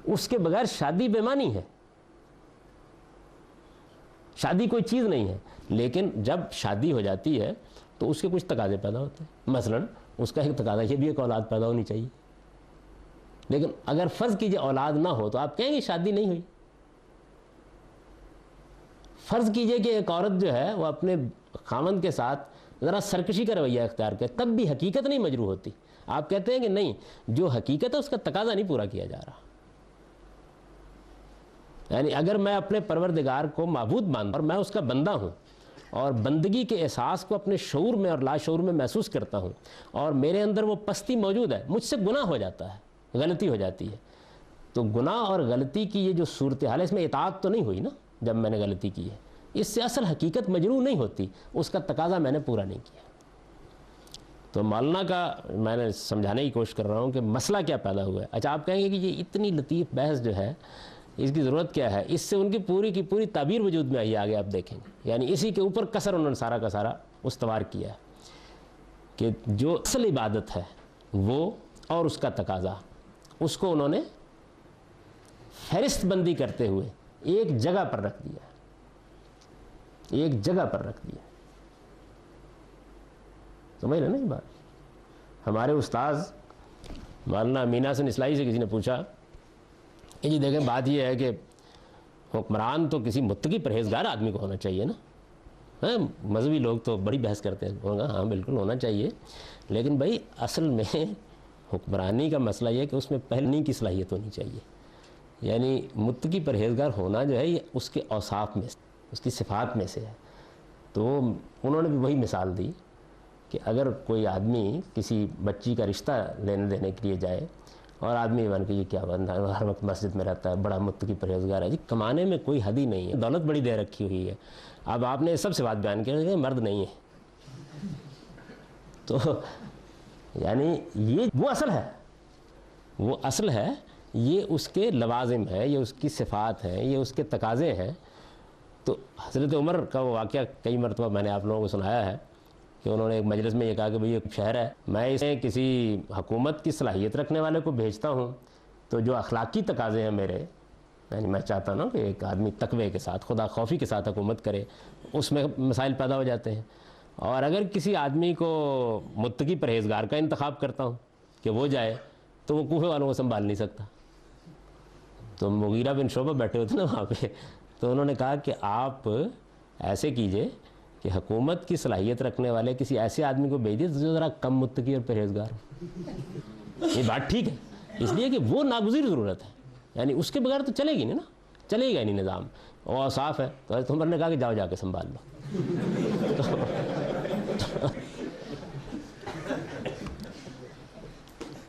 اس کے بغیر شادی بے معنی ہے. شادی کوئی چیز نہیں ہے. لیکن جب شادی ہو جاتی ہے تو اس کے کچھ تقاضے پیدا ہوتے ہیں. مثلا اس کا ایک تقاضا یہ بھی ایک اولاد پیدا ہونی چاہیے. لیکن اگر فرض کیجئے اولاد نہ ہو تو آپ کہیں گے شادی نہیں ہوئی. فرض کیجئے کہ ایک عورت جو ہے وہ اپنے خاوند کے ساتھ ذرا سرکشی کا رویہ اختیار کرے، تب بھی حقیقت نہیں مجروح ہوتی. آپ کہتے ہیں کہ نہیں، جو حقیقت ہے اس کا تقاضا نہیں پورا کیا جا رہا. یعنی اگر میں اپنے پروردگار کو معبود مانتا اور میں اس کا بندہ ہوں اور بندگی کے احساس کو اپنے شعور میں اور لاشعور میں محسوس کرتا ہوں اور میرے اندر وہ پستی موجود ہے، مجھ سے گناہ ہو جاتا ہے، غلطی ہو جاتی ہے، تو گناہ اور غلطی کی یہ جو صورتحال ہے، اس میں اطاعت تو نہیں ہوئی نا جب میں نے غلطی کی ہے. اس سے اصل حقیقت مجروح نہیں ہوتی، اس کا تقاضا میں نے پورا نہیں کیا. تو مولانا کا میں نے سمجھانے کی کوشش کر رہا ہوں کہ مسئلہ کیا پیدا ہوا ہے. اچھا آپ کہیں گے کہ یہ اتنی لطیف بحث جو ہے اس کی ضرورت کیا ہے؟ اس سے ان کی پوری کی پوری تعبیر وجود میں آئی ہے. آگے آپ دیکھیں گے، یعنی اسی کے اوپر کسر انہوں نے سارا کا سارا استوار کیا ہے کہ جو اصل عبادت ہے وہ اور اس کا تقاضا، اس کو انہوں نے فہرست بندی کرتے ہوئے ایک جگہ پر رکھ دیا. ایک جگہ پر رکھ دیا. سمجھ رہے نا یہ بات؟ ہمارے استاذ مولانا امین حسن اصلاحی سے کسی نے پوچھا کہ جی دیکھیں بات یہ ہے کہ حکمران تو کسی متقی پرہیزگار آدمی کو ہونا چاہیے نا. مذہبی لوگ تو بڑی بحث کرتے ہیں. انہوں نے کہا ہاں بالکل ہونا چاہیے، لیکن بھائی اصل میں حکمرانی کا مسئلہ یہ ہے کہ اس میں پہلنے کی صلاحیت ہونی چاہیے. یعنی متقی پرہیزگار ہونا جو ہے یہ اس کے اوصاف میں سے، اس کی صفات میں سے ہے. تو انہوں نے بھی وہی مثال دی کہ اگر کوئی آدمی کسی بچی کا رشتہ لینے دینے کے لیے جائے اور آدمی مان کے یہ کیا بندہ ہر وقت مسجد میں رہتا ہے، بڑا متقی پرہیزگار ہے، جی کمانے میں کوئی حد ہی نہیں ہے، دولت بڑی دے رکھی ہوئی ہے. اب آپ نے سب سے بات بیان کیا کہ مرد نہیں ہے. تو یعنی یہ وہ اصل ہے، وہ اصل ہے، یہ اس کے لوازم ہیں، یہ اس کی صفات ہیں، یہ اس کے تقاضے ہیں. تو حضرت عمر کا وہ واقعہ کئی مرتبہ میں نے آپ لوگوں کو سنایا ہے کہ انہوں نے ایک مجلس میں یہ کہا کہ بھئی ایک شہر ہے، میں اسے کسی حکومت کی صلاحیت رکھنے والے کو بھیجتا ہوں تو جو اخلاقی تقاضے ہیں میرے، یعنی میں چاہتا ہوں کہ ایک آدمی تقوی کے ساتھ، خدا خوفی کے ساتھ حکومت کرے، اس میں مسائل پیدا ہو جاتے ہیں. اور اگر کسی آدمی کو متقی پرہیزگار کا انتخاب کرتا ہوں کہ وہ جائے تو وہ کوفے والوں کو سنبھال نہیں سکتا. تو مغیرہ بن شعبہ بیٹھے ہوتے نا وہاں پہ، تو انہوں نے کہا کہ آپ ایسے کیجئے کہ حکومت کی صلاحیت رکھنے والے کسی ایسے آدمی کو بھیج دیے جو ذرا کم متقی اور پرہیزگار ہو. یہ بات ٹھیک ہے، اس لیے کہ وہ ناگزیر ضرورت ہے، یعنی اس کے بغیر تو چلے گی نہیں نا، چلے گا نہیں نظام. اور صاف ہے. تو حضرت عمر نے کہا کہ جاؤ جا کے سنبھال لو.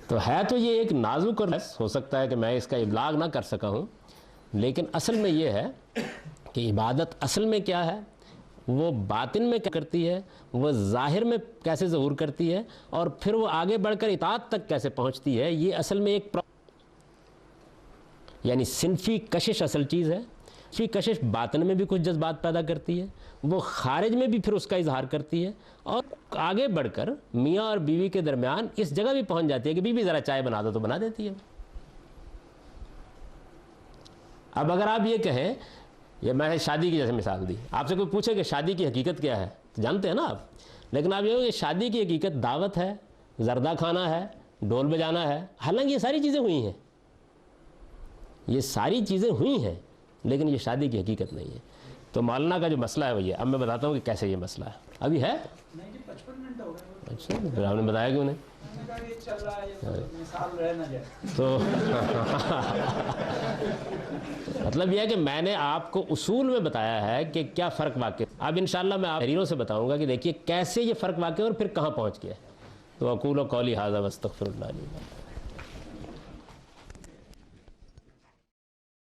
تو ہے تو یہ ایک نازک اور ہو سکتا ہے کہ میں اس کا ابلاغ نہ کر سکا ہوں، لیکن اصل میں یہ ہے کہ عبادت اصل میں کیا ہے، وہ باطن میں کیا کرتی ہے، وہ ظاہر میں کیسے ظہور کرتی ہے، اور پھر وہ آگے بڑھ کر اطاعت تک کیسے پہنچتی ہے. یہ اصل میں ایک یعنی صنفی کشش اصل چیز ہے. صنفی کشش باطن میں بھی کچھ جذبات پیدا کرتی ہے، وہ خارج میں بھی پھر اس کا اظہار کرتی ہے، اور آگے بڑھ کر میاں اور بیوی کے درمیان اس جگہ بھی پہنچ جاتی ہے کہ بیوی ذرا چائے بنا دو تو بنا دیتی ہے. اب اگر آپ یہ کہیں، یہ میں نے شادی کی جیسے مثال دی، آپ سے کوئی پوچھے کہ شادی کی حقیقت کیا ہے تو جانتے ہیں نا آپ، لیکن آپ یہ ہو کہ شادی کی حقیقت دعوت ہے، زردہ کھانا ہے، ڈھول بجانا ہے. حالانکہ یہ ساری چیزیں ہوئی ہیں، یہ ساری چیزیں ہوئی ہیں لیکن یہ شادی کی حقیقت نہیں ہے. تو مولانا کا جو مسئلہ ہے وہ یہ. اب میں بتاتا ہوں کہ کیسے یہ مسئلہ ہے. ابھی ہے؟ نہیں جی 55 منٹ ہو گئے. اچھا پھر آپ نے بتایا کیوں نہیں؟ میں نے کہا یہ چل رہا ہے یہ مثال رہ نہ جائے. تو مطلب یہ ہے کہ میں نے آپ کو اصول میں بتایا ہے کہ کیا فرق واقع. اب انشاءاللہ میں آپ تحریروں سے بتاؤں گا کہ دیکھیے کیسے یہ فرق واقع اور پھر کہاں پہنچ گیا. تو اقول قولی ھذا واستغفر اللہ.